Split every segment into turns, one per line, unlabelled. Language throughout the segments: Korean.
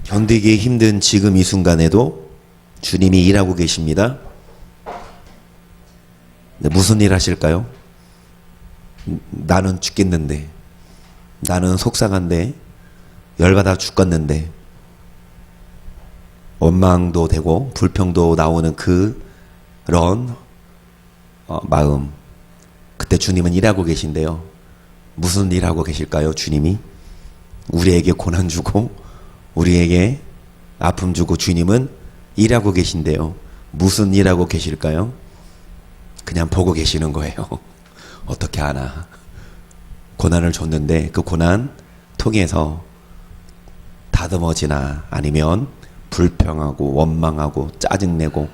견디기 힘든 지금 이 순간에도 주님이 일하고 계십니다. 무슨 일 하실까요? 나는 죽겠는데, 나는 속상한데, 열받아 죽겠는데, 원망도 되고 불평도 나오는 그런 마음, 그때 주님은 일하고 계신데요. 무슨 일 하고 계실까요? 주님이 우리에게 고난 주고 우리에게 아픔 주고 주님은 일하고 계신데요. 무슨 일 하고 계실까요? 그냥 보고 계시는 거예요. 어떻게 하나. 고난을 줬는데 그 고난 통해서 다듬어지나 아니면 불평하고 원망하고 짜증내고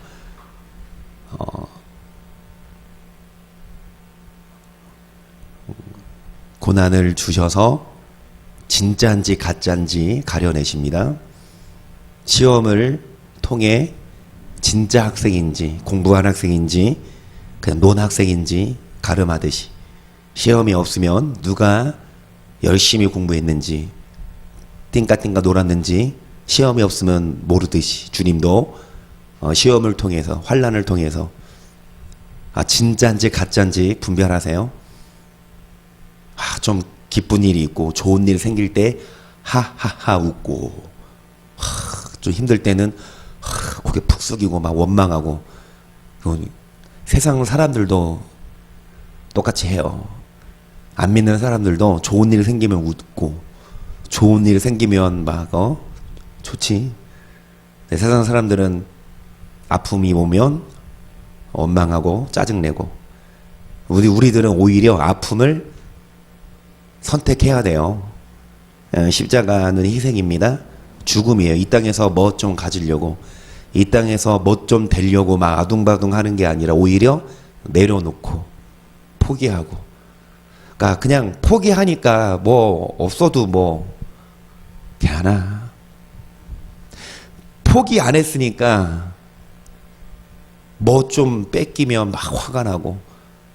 고난을 주셔서 진짜인지 가짜인지 가려내십니다. 시험을 통해 진짜 학생인지 공부한 학생인지 그냥 논 학생인지 가름하듯이 시험이 없으면 누가 열심히 공부했는지 띵까띵까 놀았는지 시험이 없으면 모르듯이 주님도 시험을 통해서 환난을 통해서 진짜인지 가짜인지 분별하세요. 좀 기쁜 일이 있고 좋은 일 생길 때 하하하 웃고 좀 힘들 때는 고개 푹 숙이고 막 원망하고 세상 사람들도 똑같이 해요. 안 믿는 사람들도 좋은 일 생기면 웃고 좋은 일 생기면 막 좋지. 세상 사람들은 아픔이 오면 원망하고 짜증내고 우리들은 오히려 아픔을 선택해야 돼요. 십자가는 희생입니다. 죽음이에요. 이 땅에서 뭐 좀 가지려고 이 땅에서 뭐 좀 되려고 막 아둥바둥 하는 게 아니라 오히려 내려놓고 포기하고 그러니까 그냥 포기하니까 뭐 없어도 뭐 괜찮아. 포기 안 했으니까 뭐 좀 뺏기면 막 화가 나고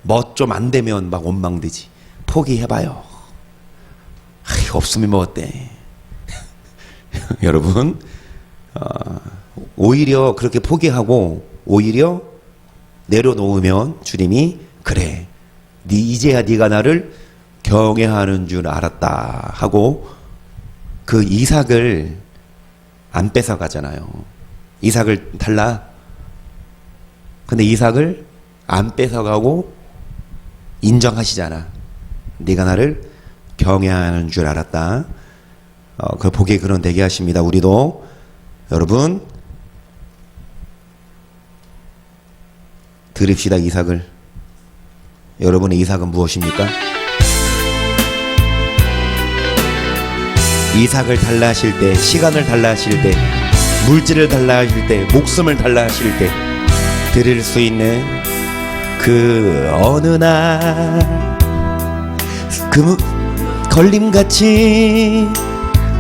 뭐 좀 안 되면 막 원망되지. 포기해봐요. 없으면 뭐 어때? 여러분 오히려 그렇게 포기하고 오히려 내려놓으면 주님이 그래 이제야 네가 나를 경외하는 줄 알았다 하고 그 이삭을 안 뺏어가잖아요. 이삭을 달라. 근데 이삭을 안 뺏어가고 인정하시잖아. 네가 나를 경외하는 줄 알았다. 그 복의 근원 되게 하십니다. 우리도 여러분 들읍시다. 이삭을. 여러분의 이삭은 무엇입니까? 이삭을 달라 하실 때, 시간을 달라 하실 때, 물질을 달라 하실 때, 목숨을 달라 하실 때 드릴 수 있는 그 어느 날 그 걸림같이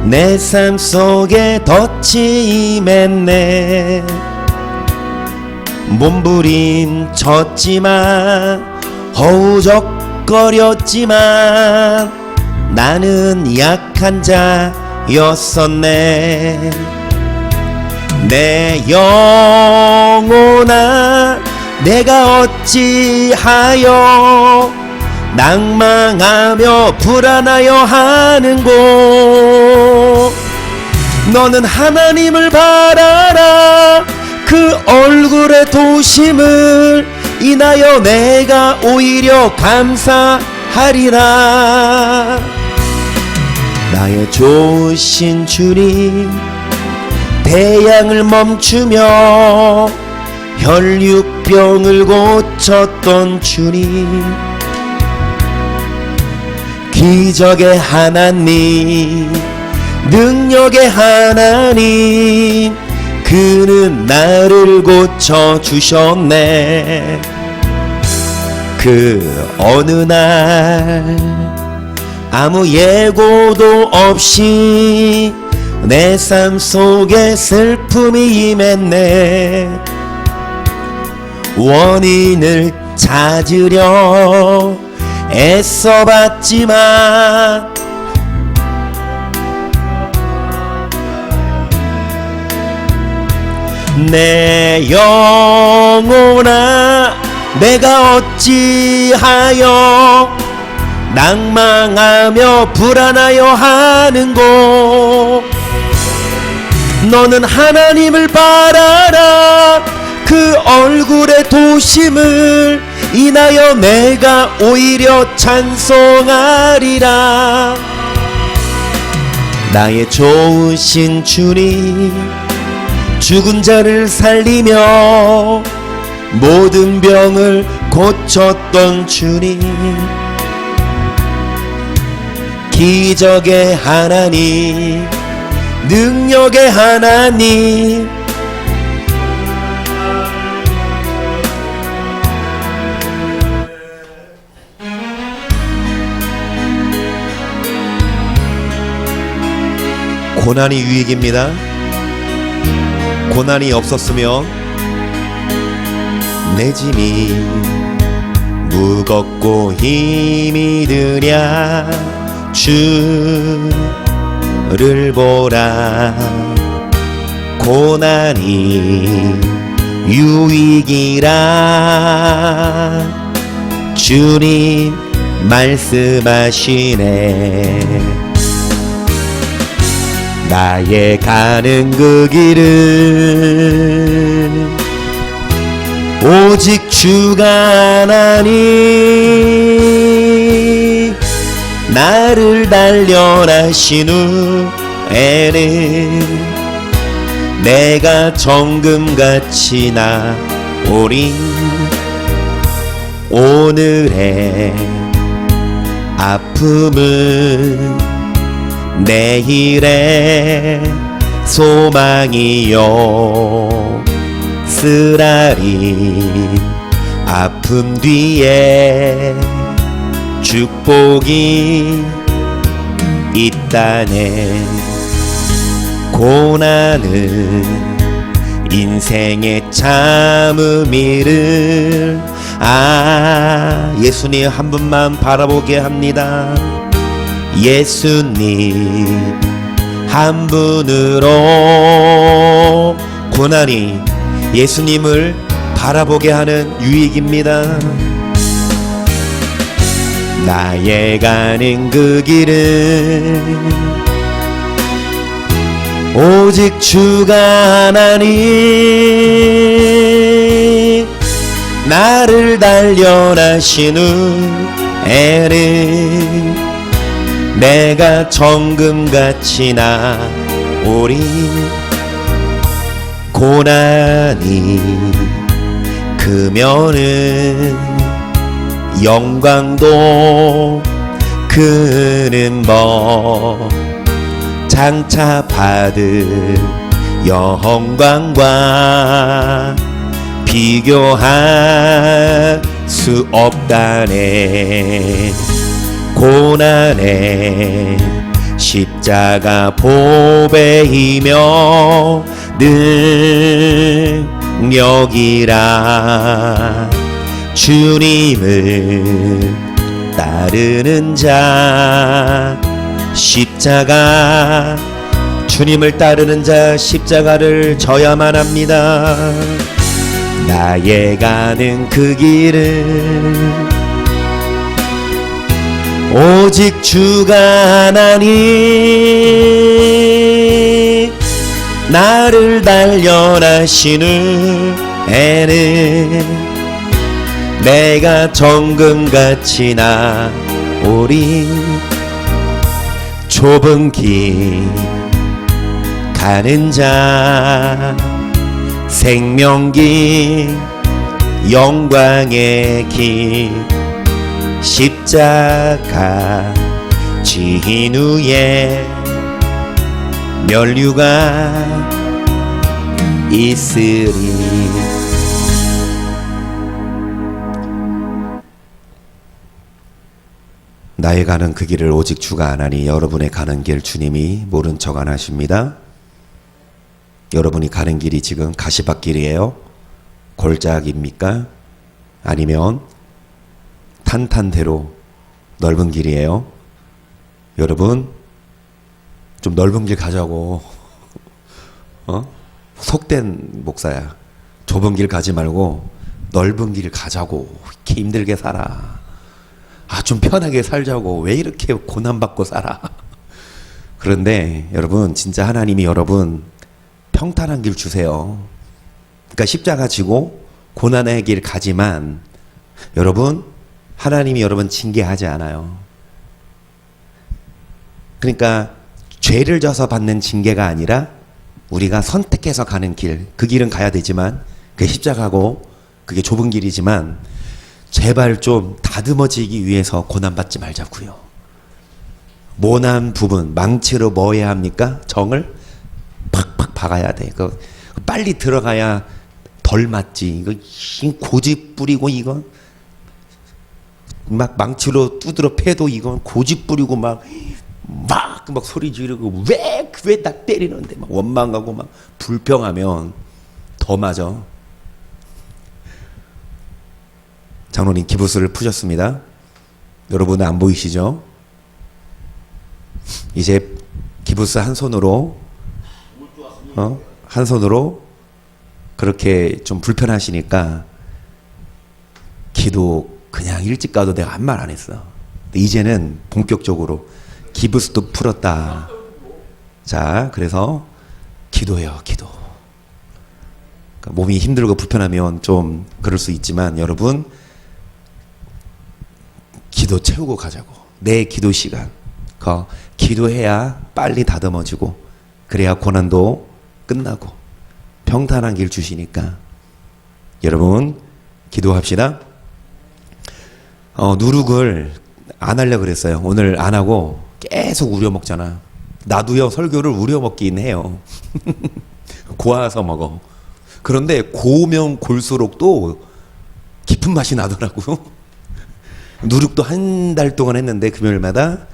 내 삶 속에 덫이 임했네. 몸부림쳤지만 허우적거렸지만 나는 약한 자였었네. 내 영혼아 내가 어찌하여 낭망하며 불안하여 하는고. 너는 하나님을 바라라. 그 얼굴의 도심을 인하여 내가 오히려 감사하리라. 나의 좋으신 주님 태양을 멈추며 혈육병을 고쳤던 주님 기적의 하나님 능력의 하나님 그는 나를 고쳐주셨네. 그 어느 날 아무 예고도 없이 내 삶 속에 슬픔이 임했네. 원인을 찾으려 애써봤지만 내 영혼아 내가 어찌하여 낭망하며 불안하여 하는고. 너는 하나님을 바라라. 그 얼굴의 도심을 인하여 내가 오히려 찬송하리라. 나의 좋으신 주님, 죽은 자를 살리며 모든 병을 고쳤던 주님, 기적의 하나님, 능력의 하나님, 고난이 유익입니다. 고난이 없었으면 내 짐이 무겁고 힘이 드냐. 주를 보라. 고난이 유익이라 주님 말씀하시네. 나의 가는 그 길은 오직 주가 하나니. 나를 단련하신 후에는 내가 정금같이 나오리. 오늘의 아픔은 내일의 소망이요. 쓰라린 아픔 뒤에 축복이 있다네. 고난은 인생의 참음이를 예수님 한 분만 바라보게 합니다. 예수님 한 분으로 고난이 예수님을 바라보게 하는 유익입니다. 나의 가는 그 길은 오직 주가 하나니. 나를 단련하신 후에는 내가 정금같이 나오리. 고난이 크면은 영광도 크는 법. 장차 받을 영광과 비교할 수 없다네. 고난의 십자가 보배이며 능력이라. 주님을 따르는 자 십자가, 주님을 따르는 자 십자가를 져야만 합니다. 나의 가는 그 길은 오직 주가 하나니. 나를 단련하신 후에는 내가 정금같이 나오리. 좁은 길 가는 자 생명길 영광의 길 십자가 지인 후에 면류가 있으리. 나의 가는 그 길을 오직 주가 아나니. 여러분의 가는 길 주님이 모른 척 안 하십니다. 여러분이 가는 길이 지금 가시밭길이에요? 골짜기입니까? 아니면 탄탄대로 넓은 길이에요? 여러분 좀 넓은 길 가자고. 속된 목사야. 좁은 길 가지 말고 넓은 길 가자고. 이렇게 힘들게 살아. 아, 좀 편하게 살자고. 왜 이렇게 고난받고 살아? 그런데 여러분, 진짜 하나님이 여러분 평탄한 길 주세요. 그러니까 십자가 지고 고난의 길 가지만 여러분, 하나님이 여러분 징계하지 않아요. 그러니까 죄를 져서 받는 징계가 아니라 우리가 선택해서 가는 길, 그 길은 가야 되지만 그게 십자가고 그게 좁은 길이지만 제발 좀 다듬어지기 위해서 고난받지 말자고요. 모난 부분, 망치로 뭐 해야 합니까? 정을 팍팍 박아야 돼. 그 빨리 들어가야 덜 맞지. 이거 고집 부리고 이건 막 망치로 두드려 패도 이건 고집 부리고 막 소리 지르고 왜 나 때리는데 막 원망하고 막 불평하면 더 맞아. 장로님 기부스를 푸셨습니다. 여러분 안 보이시죠? 이제 기부스 한 손으로 한 손으로 그렇게 좀 불편하시니까 기도 그냥 일찍 가도 내가 아무 말 안 했어. 근데 이제는 본격적으로 기부스도 풀었다. 자, 그래서 기도해요, 기도. 그러니까 몸이 힘들고 불편하면 좀 그럴 수 있지만 여러분 기도 채우고 가자고. 내 기도 시간. 기도해야 빨리 다듬어지고 그래야 고난도 끝나고 평탄한 길 주시니까 여러분 기도합시다. 누룩을 안 하려고 그랬어요. 오늘 안 하고 계속 우려먹잖아. 나도요 설교를 우려먹긴 해요. 고아서 먹어. 그런데 고우면 골수록 또 깊은 맛이 나더라고요. 누룩도 한 달 동안 했는데 금요일마다.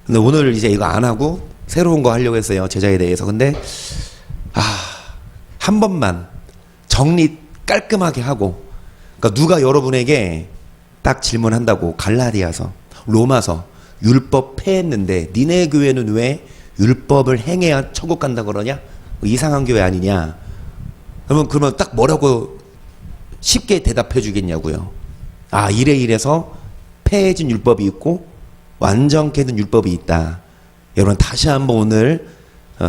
근데 오늘 이제 이거 안 하고 새로운 거 하려고 했어요. 제자에 대해서. 근데 한 번만 정리 깔끔하게 하고, 그러니까 누가 여러분에게 딱 질문한다고 갈라디아서 로마서 율법 폐했는데 니네 교회는 왜 율법을 행해야 천국 간다 그러냐? 이상한 교회 아니냐? 그러면 딱 뭐라고 쉽게 대답해 주겠냐고요. 이래서 폐해진 율법이 있고 완전케 된 율법이 있다. 여러분 다시 한번 오늘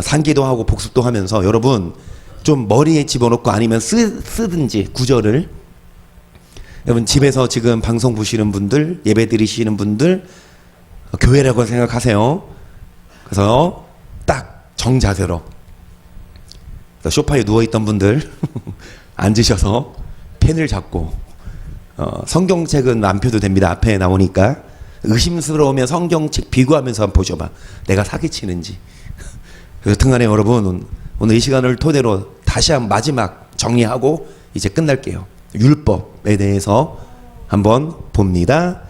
상기도 하고 복습도 하면서 여러분 좀 머리에 집어넣고 아니면 쓰든지 구절을 여러분 집에서 지금 방송 보시는 분들, 예배 드리시는 분들 교회라고 생각하세요. 그래서 딱 정자세로 소파에 누워있던 분들 앉으셔서 펜을 잡고 성경책은 안 펴도 됩니다. 앞에 나오니까 의심스러우면 성경책 비교하면서 한번 보셔봐. 내가 사기치는지. 여튼간에 여러분 오늘 이 시간을 토대로 다시 한번 마지막 정리하고 이제 끝날게요. 율법에 대해서 한번 봅니다.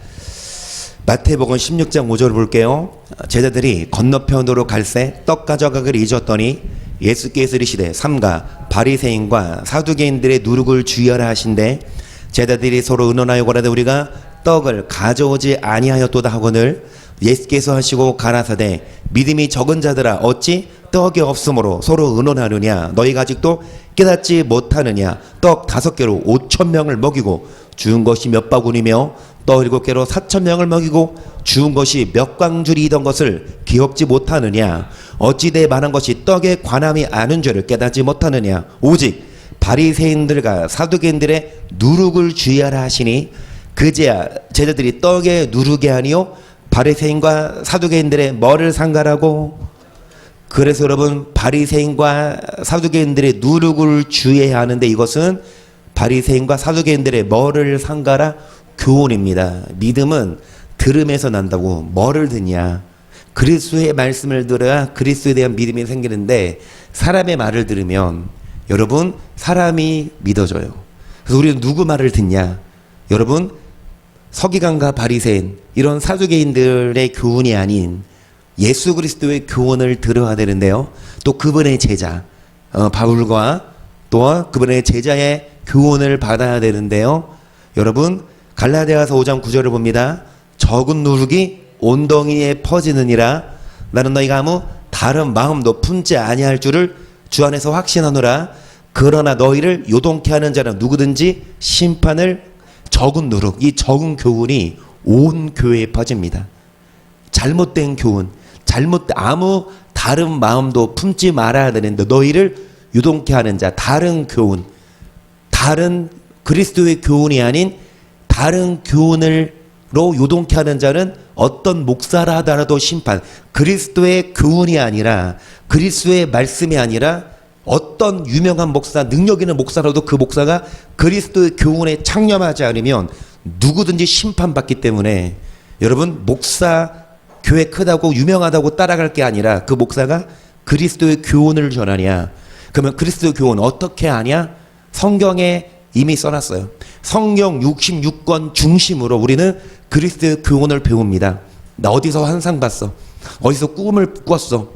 마태복음 16장 5절 볼게요. 제자들이 건너편으로 갈새 떡 가져가기를 잊었더니 예수께서 이르시되 삼가 바리새인과 사두개인들의 누룩을 주의하라 하신대 제자들이 서로 의논하여 고라되 우리가 떡을 가져오지 아니하였도다 하거늘 예수께서 하시고 가라사대 믿음이 적은 자들아 어찌 떡이 없으므로 서로 의논하느냐 너희가 아직도 깨닫지 못하느냐 떡 5개로 5,000명을 먹이고 주운 것이 몇 바구니며 떡 7개로 4,000명을 먹이고 주운 것이 몇 광줄이던 것을 기억지 못하느냐 어찌 내 말한 것이 떡에 관함이 아는 줄을 깨닫지 못하느냐 오직 바리새인들과 사두개인들의 누룩을 주의하라 하시니 그제야 제자들이 떡에 누룩이 아니요 바리새인과 사두개인들의 뭐를 상가라고. 그래서 여러분 바리새인과 사두개인들의 누룩을 주의해야 하는데 이것은 바리새인과 사두개인들의 뭐를 상가라 교훈입니다. 믿음은 들음에서 난다고. 뭐를 듣냐? 그리스도의 말씀을 들어야 그리스도에 대한 믿음이 생기는데 사람의 말을 들으면 여러분 사람이 믿어져요. 그래서 우리는 누구 말을 듣냐? 여러분 서기관과 바리새인 이런 사두개인들의 교훈이 아닌 예수 그리스도의 교훈을 들어야 되는데요. 또 그분의 제자 바울과 또한 그분의 제자의 교훈을 받아야 되는데요. 여러분 갈라디아서 5장 9절을 봅니다. 적은 누룩이 온덩이에 퍼지느니라 나는 너희가 아무 다른 마음도 품지 아니할 줄을 주 안에서 확신하노라. 그러나 너희를 요동케 하는 자는 누구든지 심판을 적은 누룩, 이 적은 교훈이 온 교회에 퍼집니다. 잘못된 교훈, 아무 다른 마음도 품지 말아야 되는데 너희를 요동케 하는 자, 다른 교훈, 다른 그리스도의 교훈이 아닌 다른 교훈으로 요동케 하는 자는 어떤 목사라 하더라도 심판, 그리스도의 교훈이 아니라 그리스도의 말씀이 아니라 어떤 유명한 목사, 능력 있는 목사라도 그 목사가 그리스도의 교훈에 창념하지 않으면 누구든지 심판받기 때문에 여러분, 목사 교회 크다고 유명하다고 따라갈 게 아니라 그 목사가 그리스도의 교훈을 전하냐. 그러면 그리스도의 교훈 어떻게 아냐? 성경에 이미 써놨어요. 성경 66권 중심으로 우리는 그리스도의 교훈을 배웁니다. 나 어디서 환상 봤어? 어디서 꿈을 꿨어?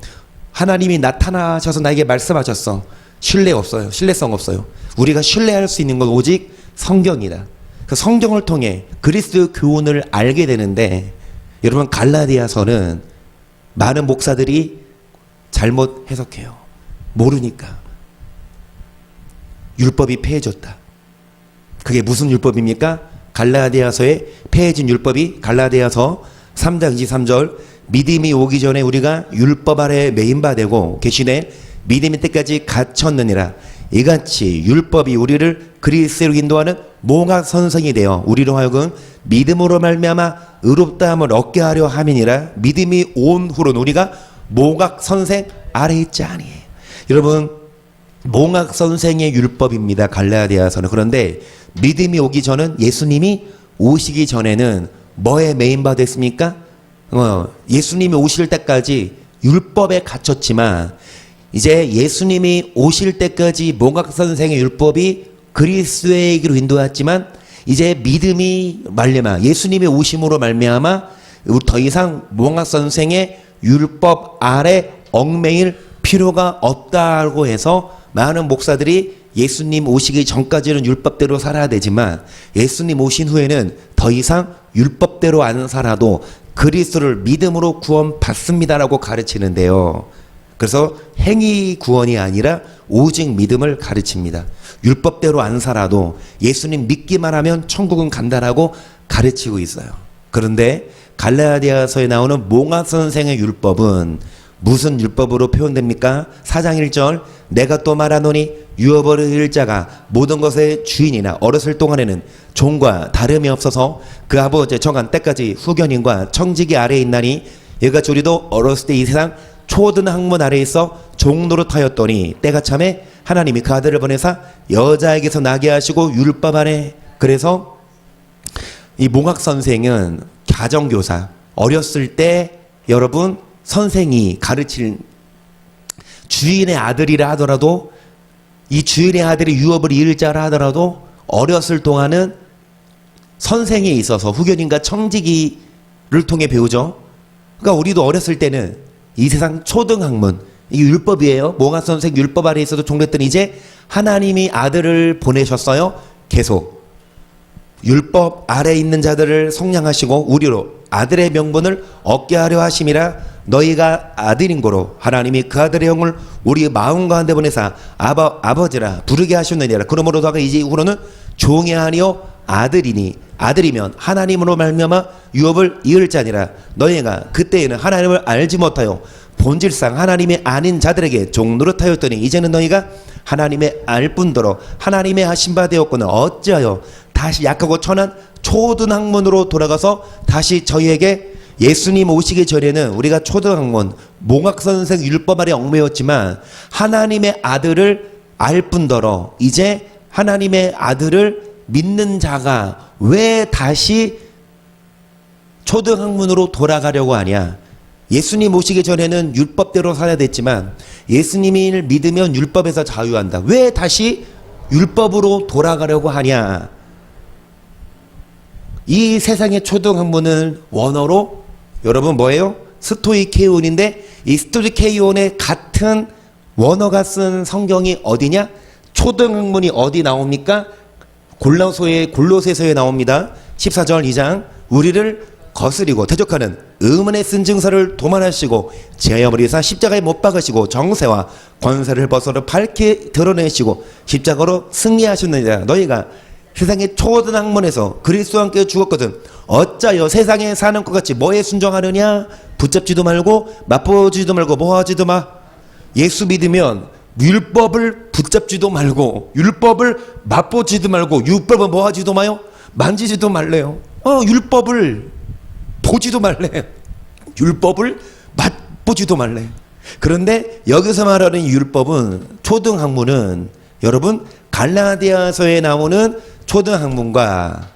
하나님이 나타나셔서 나에게 말씀하셨어. 신뢰 없어요. 신뢰성 없어요. 우리가 신뢰할 수 있는 건 오직 성경이다. 그 성경을 통해 그리스도의 교훈을 알게 되는데 여러분, 갈라디아서는 많은 목사들이 잘못 해석해요. 모르니까. 율법이 폐해졌다. 그게 무슨 율법입니까? 갈라디아서에 폐해진 율법이 갈라디아서 3장 23절 믿음이 오기 전에 우리가 율법 아래 매인 바 되고 계시되 믿음의 때까지 갇혔느니라. 이같이 율법이 우리를 그리스도로 인도하는 몽학 선생이 되어 우리로 하여금 믿음으로 말미암아 의롭다함을 얻게 하려 함이니라. 믿음이 온 후로는 우리가 몽학 선생 아래 있지 아니에요. 여러분, 몽학 선생의 율법입니다. 갈라디아서는. 그런데 믿음이 오기 전은 예수님이 오시기 전에는 뭐에 메인바 됐습니까? 예수님이 오실 때까지 율법에 갇혔지만 이제 예수님이 오실 때까지 몽학 선생의 율법이 그리스도에게로 인도했지만 이제 믿음이 말미암아 예수님의 오심으로 말미암아 더 이상 몽학 선생의 율법 아래 얽매일 필요가 없다고 해서 많은 목사들이 예수님 오시기 전까지는 율법대로 살아야 되지만 예수님 오신 후에는 더 이상 율법대로 안 살아도 그리스도를 믿음으로 구원받습니다라고 가르치는데요. 그래서 행위 구원이 아니라 오직 믿음을 가르칩니다. 율법대로 안 살아도 예수님 믿기만 하면 천국은 간다라고 가르치고 있어요. 그런데 갈라디아서에 나오는 몽학 선생의 율법은 무슨 율법으로 표현됩니까? 4장 1절 내가 또 말하노니 유업을 일 자가 모든 것의 주인이나 어렸을 동안에는 종과 다름이 없어서 그 아버지의 정한 때까지 후견인과 청지기 아래에 있나니 얘가 우리도 어렸을 때 이 세상 초등 학문 아래에 있어 종노릇하였더니 때가 참에 하나님이 그 아들을 보내사 여자에게서 나게 하시고 율법 아래. 그래서 이 몽학 선생은 가정교사, 어렸을 때 여러분 선생이 가르칠 주인의 아들이라 하더라도 이 주인의 아들이 유업을 이을 자라 하더라도 어렸을 동안은 선생에 있어서 후견인과 청지기를 통해 배우죠. 그러니까 우리도 어렸을 때는 이 세상 초등학문, 이게 율법이에요. 몽학 선생 율법 아래에 있어도 종랬더니 이제 하나님이 아들을 보내셨어요. 계속 율법 아래에 있는 자들을 성량하시고 우리로 아들의 명분을 얻게 하려 하심이라. 너희가 아들인 고로 하나님이 그 아들의 영을 우리 마음 가운데 보내사 아버지라 부르게 하셨느니라. 그러므로 너가 이제 이후로는 종이 아니요 아들이니 아들이면 하나님으로 말미암아 유업을 이을 자니라. 너희가 그때에는 하나님을 알지 못하여 본질상 하나님의 아닌 자들에게 종노릇하였더니 이제는 너희가 하나님의 알 뿐더러 하나님의 하신 바 되었거늘 어찌하여 다시 약하고 천한 초등학문으로 돌아가서 다시 저희에게 예수님 오시기 전에는 우리가 초등학문, 몽학선생 율법 아래 얽매였지만 하나님의 아들을 알 뿐더러 이제 하나님의 아들을 믿는 자가 왜 다시 초등학문으로 돌아가려고 하냐. 예수님 오시기 전에는 율법대로 살아야 됐지만 예수님을 믿으면 율법에서 자유한다. 왜 다시 율법으로 돌아가려고 하냐. 이 세상의 초등학문은 원어로 여러분 뭐예요? 스토이케이온인데 이 스토이케이온의 같은 원어가 쓴 성경이 어디냐? 초등학문이 어디 나옵니까? 골로새서에 나옵니다. 14절 2장 우리를 거스리고 대적하는 의문에 쓴 증서를 도말하시고 제어을 위해서 십자가에 못 박으시고 정세와 권세를 벗어로 밝게 드러내시고 십자가로 승리하셨느니라. 너희가 세상의 초등학문에서 그리스도와 함께 죽었거든 어짜여 세상에 사는 것 같이 뭐에 순종하느냐. 붙잡지도 말고 맛보지도 말고 뭐하지도 마. 예수 믿으면 율법을 붙잡지도 말고 율법을 맛보지도 말고 율법을 뭐하지도 마요. 만지지도 말래요. 율법을 보지도 말래. 율법을 맛보지도 말래. 그런데 여기서 말하는 율법은 초등학문은 여러분 갈라디아서에 나오는 초등학문과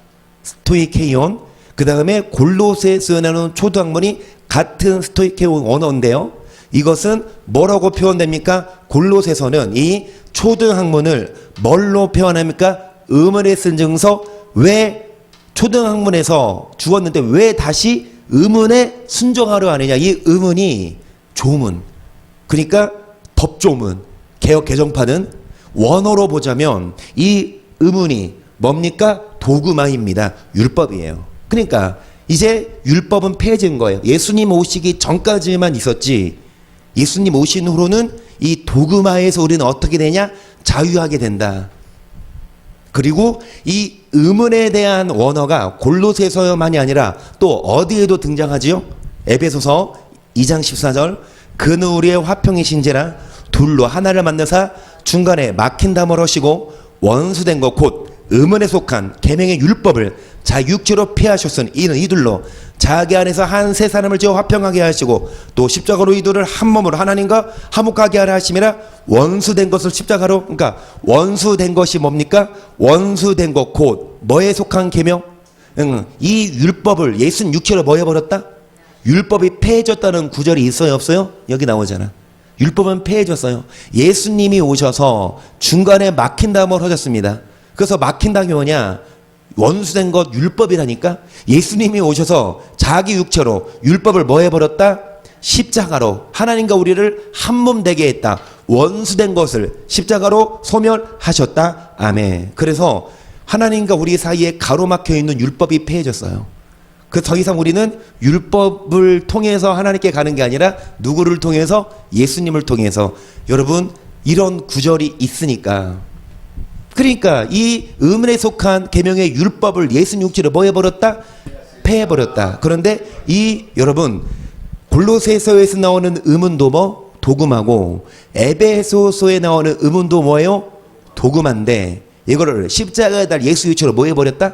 스토이케이온 그 다음에 골로새서에 나오는 초등학문이 같은 스토이케이온 언어인데요. 이것은 뭐라고 표현됩니까? 골로새서는 이 초등학문을 뭘로 표현합니까? 의문에 쓴 증서. 왜 초등학문에서 죽었는데 왜 다시 의문에 순종하려 하느냐. 이 의문이 조문, 그러니까 법조문, 개혁 개정파는 원어로 보자면 이 의문이 뭡니까? 도그마입니다. 율법이에요. 그러니까 이제 율법은 폐해진 거예요. 예수님 오시기 전까지만 있었지 예수님 오신 후로는 이 도그마에서 우리는 어떻게 되냐? 자유하게 된다. 그리고 이 의문에 대한 원어가 골로새서만이 아니라 또 어디에도 등장하지요? 에베소서 2장 14절 그는 우리의 화평이신지라 둘로 하나를 만드사 중간에 막힌 담을 하시고 원수된 것 곧 의문에 속한 계명의 율법을 자기 육체로 피하셨으니 이는 이둘로 자기 안에서 한 세 사람을 지어 화평하게 하시고 또 십자가로 이들을 한 몸으로 하나님과 화목하게 하려 하심이라. 원수된 것을 십자가로, 그러니까 원수된 것이 뭡니까? 원수된 것 곧 뭐에 속한 계명? 이 율법을 예수는 육체로 뭐 해버렸다? 율법이 폐해졌다는 구절이 있어요 없어요? 여기 나오잖아. 율법은 폐해졌어요. 예수님이 오셔서 중간에 막힌 담을 하셨습니다. 그래서 막힌 담이 뭐냐? 원수된 것 율법이라니까. 예수님이 오셔서 자기 육체로 율법을 뭐 해버렸다? 십자가로 하나님과 우리를 한 몸 되게 했다. 원수된 것을 십자가로 소멸하셨다. 아멘. 그래서 하나님과 우리 사이에 가로막혀 있는 율법이 폐해졌어요. 그 더 이상 우리는 율법을 통해서 하나님께 가는 게 아니라 누구를 통해서? 예수님을 통해서. 여러분 이런 구절이 있으니까, 그러니까 이 의문에 속한 계명의 율법을 예수님 육체로 뭐 해버렸다? 폐해버렸다. 그런데 이 여러분 골로새서에서 나오는 의문도 뭐? 도금하고 에베소서에 나오는 의문도 뭐예요? 도금한데 이거를 십자가에 달 예수 육체로 뭐 해버렸다?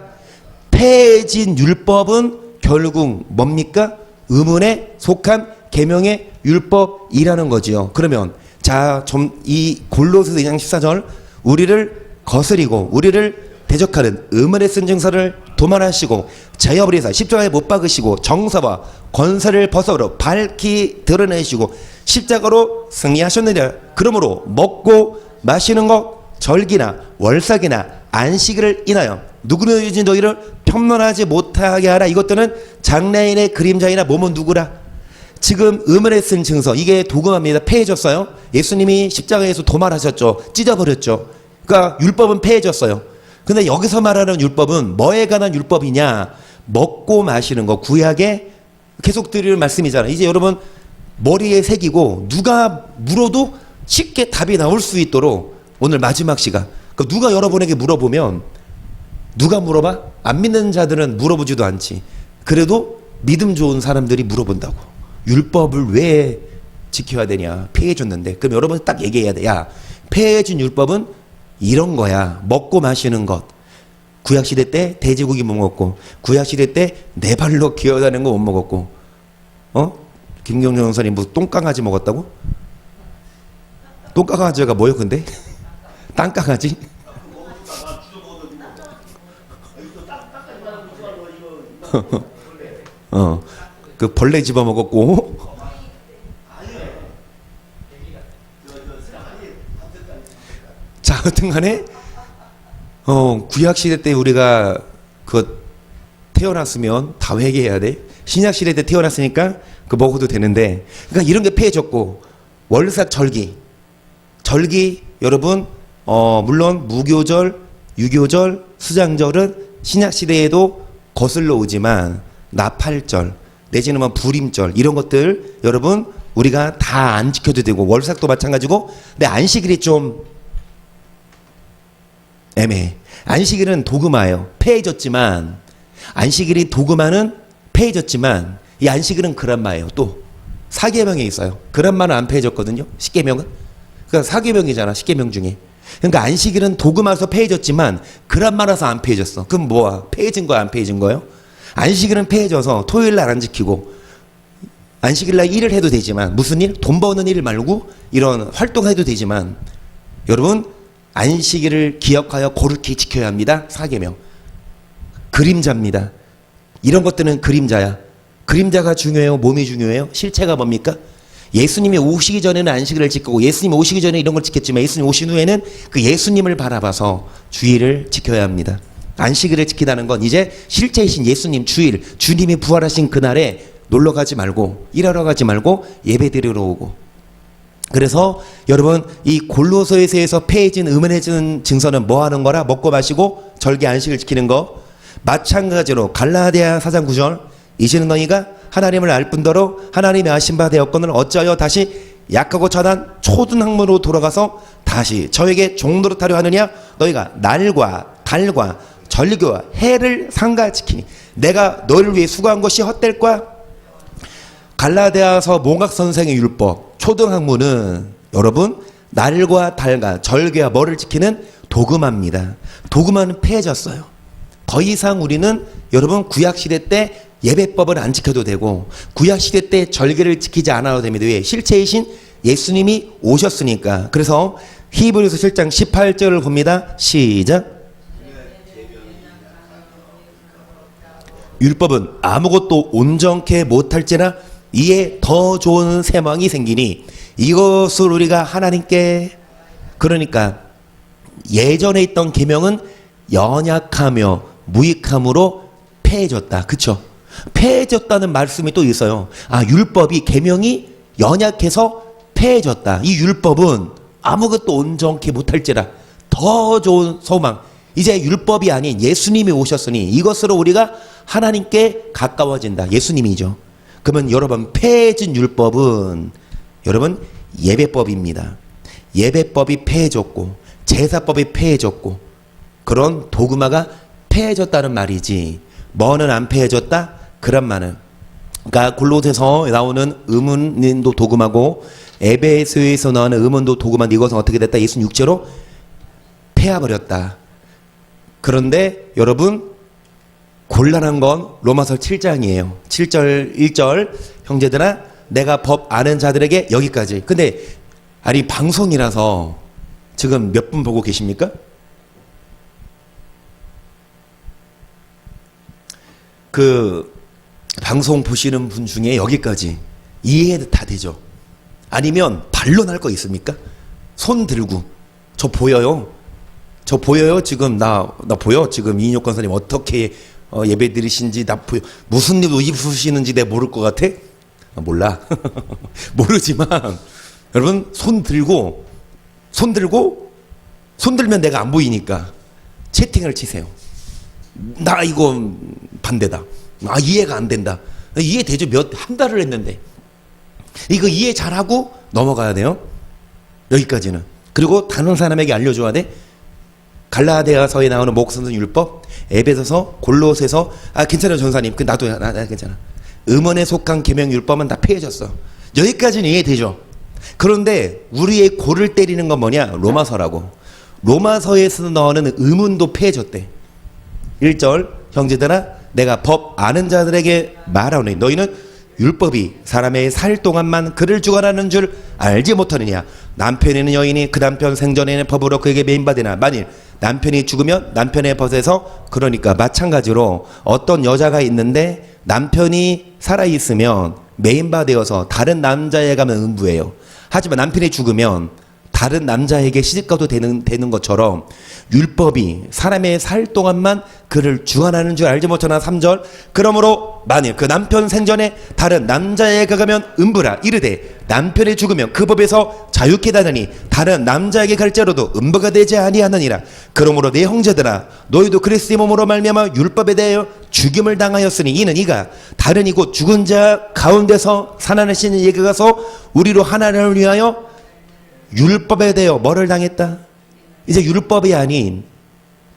폐해진 율법은 결국 뭡니까? 의문에 속한 계명의 율법이라는 거지요. 그러면 자, 좀 이 골로새서 2장 14절 우리를 거스리고 우리를 대적하는 의문에 쓴 증서를 도말하시고 제업을 해서 십자가에 못 박으시고 정사와 권세를 벗어로 밝히 드러내시고 십자가로 승리하셨느니라. 그러므로 먹고 마시는 것 절기나 월삭이나 안식일을 인하여 누구든지 너희를 편론하지 못하게 하라. 이것들은 장래인의 그림자이나 몸은 누구라. 지금 의문에 쓴 증서 이게 도금합니다. 폐해졌어요. 예수님이 십자가에서 도말하셨죠. 찢어버렸죠. 그러니까 율법은 폐해졌어요. 근데 여기서 말하는 율법은 뭐에 관한 율법이냐? 먹고 마시는 거. 구약에 계속 드리는 말씀이잖아요. 이제 여러분 머리에 새기고 누가 물어도 쉽게 답이 나올 수 있도록 오늘 마지막 시간. 그러니까 누가 여러분에게 물어보면 누가 물어봐? 안 믿는 자들은 물어보지도 않지. 그래도 믿음 좋은 사람들이 물어본다고. 율법을 왜 지켜야 되냐? 폐해줬는데. 그럼 여러분 딱 얘기해야 돼. 야, 폐해준 율법은 이런 거야. 먹고 마시는 것. 구약시대 때 돼지고기 못 먹고, 구약시대 때 네 발로 기어다니는 거 못 먹었고, 김경정 전사님 뭐 똥강아지 먹었다고? 똥강아지가 뭐요 근데? 땅강아지? 그 벌레 집어 먹었고. 자, 하여튼 간에 구약시대 때 우리가 그 태어났으면 다 회개해야 돼. 신약시대 때 태어났으니까 그 먹어도 되는데, 그러니까 이런 게 폐해졌고, 월삭 절기 여러분 물론 무교절, 유교절, 수장절은 신약시대에도 거슬러 오지만 나팔절 내지는 뭐 불임절 이런 것들 여러분 우리가 다 안 지켜도 되고 월삭도 마찬가지고 근데 안식일이 좀 애매해. 안식일은 도그마예요. 폐해졌지만 안식일이 도그마는 폐해졌지만 이 안식일은 그란마예요. 또 사계명에 있어요. 그란마는 안 폐해졌거든요. 십계명은 그러니까 사계명이잖아. 십계명 중에. 그러니까 안식일은 도그마서 폐해졌지만 그란마라서 안 폐해졌어. 그럼 뭐야? 폐해진 거야? 안 폐해진 거예요? 안식일은 폐해져서 토요일 날 안 지키고 안식일 날 일을 해도 되지만 무슨 일? 돈 버는 일 말고 이런 활동해도 되지만 여러분 안식일을 기억하여 고르게 지켜야 합니다. 사계명. 그림자입니다. 이런 것들은 그림자야. 그림자가 중요해요? 몸이 중요해요? 실체가 뭡니까? 예수님이 오시기 전에는 안식일을 지키고 예수님이 오시기 전에 이런 걸 지켰지만 예수님 오신 후에는 그 예수님을 바라봐서 주일을 지켜야 합니다. 안식일을 지키다는 건 이제 실체이신 예수님 주일, 주님이 부활하신 그날에 놀러 가지 말고 일하러 가지 말고 예배드리러 오고 그래서 여러분 이 골로새서에서 폐해진 음연해진 증서는 뭐 하는 거라? 먹고 마시고 절개 안식을 지키는 거. 마찬가지로 갈라디아 4장 9절 이제는 너희가 하나님을 알 뿐더러 하나님의 아신 바 되었거늘 어찌하여 다시 약하고 천한 초등학문으로 돌아가서 다시 저에게 종노릇 하려 하느냐? 너희가 날과 달과 절기와 해를 상가지키니 내가 너희를 위해 수고한 것이 헛될까? 갈라디아서 몽학 선생의 율법 초등학문은 여러분 날과 달과 절기와 뭐를 지키는 도그마입니다. 도그마는 폐해졌어요. 더 이상 우리는 여러분 구약시대 때 예배법을 안 지켜도 되고 구약시대 때 절기를 지키지 않아도 됩니다. 왜? 실체이신 예수님이 오셨으니까. 그래서 히브리서 7장 18절을 봅니다. 시작. 율법은 아무것도 온전케 못할지나 이에 더 좋은 세망이 생기니 이것을 우리가 하나님께 그러니까 예전에 있던 계명은 연약하며 무익함으로 폐해졌다. 그쵸? 폐해졌다는 말씀이 또 있어요. 아 율법이 계명이 연약해서 폐해졌다. 이 율법은 아무것도 온전케 못할지라 더 좋은 소망 이제 율법이 아닌 예수님이 오셨으니 이것으로 우리가 하나님께 가까워진다. 예수님이죠. 그러면 여러분 폐해진 율법은 여러분 예배법입니다. 예배법이 폐해졌고 제사법이 폐해졌고 그런 도그마가 폐해졌다는 말이지 뭐는 안 폐해졌다? 그런 말은 그러니까 골로새서 나오는 의문도 도그마고 에베소에서 나오는 의문도 도그마인데 이것은 어떻게 됐다? 예수님 육체로 폐해버렸다. 그런데 여러분 곤란한 건 로마서 7장이에요. 7절 1절 형제들아 내가 법 아는 자들에게 여기까지. 근데 아니 방송이라서 지금 몇 분 보고 계십니까? 그 방송 보시는 분 중에 여기까지 이해 다 되죠? 아니면 반론할 거 있습니까? 손 들고 저 보여요? 저 보여요? 지금 나 보여? 지금 이인혁 권사님 어떻게 예배 드리신지 나 보여. 무슨 일 입으시는지 내가 모를 것 같아? 몰라. 모르지만 여러분 손 들면 내가 안 보이니까 채팅을 치세요. 나 이거 반대다. 아 이해가 안 된다. 이해되죠? 한 달을 했는데 이거 이해 잘하고 넘어가야 돼요. 여기까지는. 그리고 다른 사람에게 알려줘야 돼. 갈라디아서에 나오는 목선선 율법, 에베소서, 골로새서 아 괜찮아요 전사님. 그 나도 나 괜찮아. 음원에 속한 계명 율법은 다 폐해졌어. 여기까지는 이해되죠. 그런데 우리의 골을 때리는 건 뭐냐? 로마서라고. 로마서에서 나오는 의문도 폐해졌대. 1절 형제들아 내가 법 아는 자들에게 말하오니 너희는 율법이 사람의 살 동안만 그를 주관하는 줄 알지 못하느냐. 남편이는 여인이 그 남편 생전에는 법으로 그에게 매인받으나 만일 남편이 죽으면 남편의 벗에서 그러니까 마찬가지로 어떤 여자가 있는데 남편이 살아있으면 매인받아서 다른 남자에 가면 음부예요. 하지만 남편이 죽으면 다른 남자에게 시집가도 되는 것처럼 율법이 사람의 살 동안만 그를 주관하는 줄 알지 못하나. 3절 그러므로 만일 그 남편 생전에 다른 남자에게 가면 음부라 이르되 남편이 죽으면 그 법에서 자유케 하느니 다른 남자에게 갈지라도 음부가 되지 아니하느니라. 그러므로 내 형제들아 너희도 그리스도의 몸으로 말미암아 율법에 대하여 죽임을 당하였으니 이는 이가 다른 이곳 죽은 자 가운데서 살아나시는 이에게 가서 우리로 하나님을 위하여 율법에 대하여 뭐를 당했다? 이제 율법이 아닌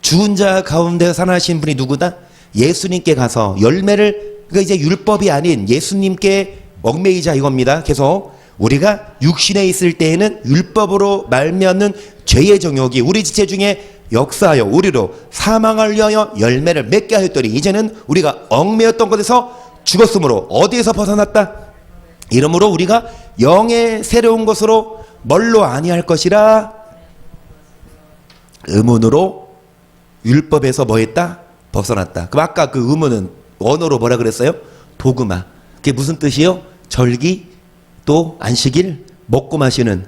죽은 자 가운데 살아나신 분이 누구다? 예수님께 가서 열매를, 그러니까 이제 율법이 아닌 예수님께 얽매이자 이겁니다. 계속 우리가 육신에 있을 때에는 율법으로 말미암는 죄의 정욕이 우리 지체 중에 역사하여 우리로 사망을 위하여 열매를 맺게 하였더니 이제는 우리가 얽매였던 것에서 죽었으므로 어디에서 벗어났다? 이러므로 우리가 영의 새로운 것으로 뭘로 아니할 것이라? 의문으로 율법에서 뭐 했다? 벗어났다. 그럼 아까 그 의문은 원어로 뭐라 그랬어요? 도그마. 그게 무슨 뜻이요? 절기, 또 안식일, 먹고 마시는.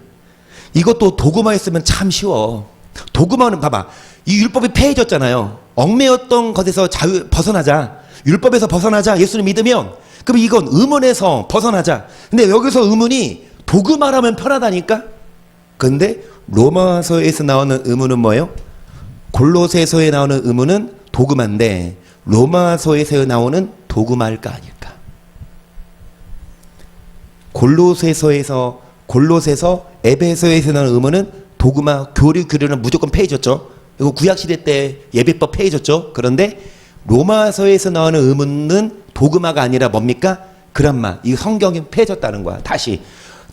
이것도 도그마 했으면 참 쉬워. 도그마는 봐봐. 이 율법이 폐해졌잖아요. 얽매였던 것에서 벗어나자. 율법에서 벗어나자. 예수를 믿으면. 그럼 이건 의문에서 벗어나자. 근데 여기서 의문이 도그마라면 편하다니까? 근데 로마서에서 나오는 의문은 뭐예요? 골로새서에 나오는 의문은 도그마인데 로마서에서 나오는 도그마일까 아닐까? 골로새서, 에베소에서 나오는 의문은 도그마, 교류는 무조건 폐해졌죠. 이거 구약시대 때 예배법 폐해졌죠. 그런데 로마서에서 나오는 의문은 도그마가 아니라 뭡니까? 그란마. 이 성경이 폐해졌다는 거야. 다시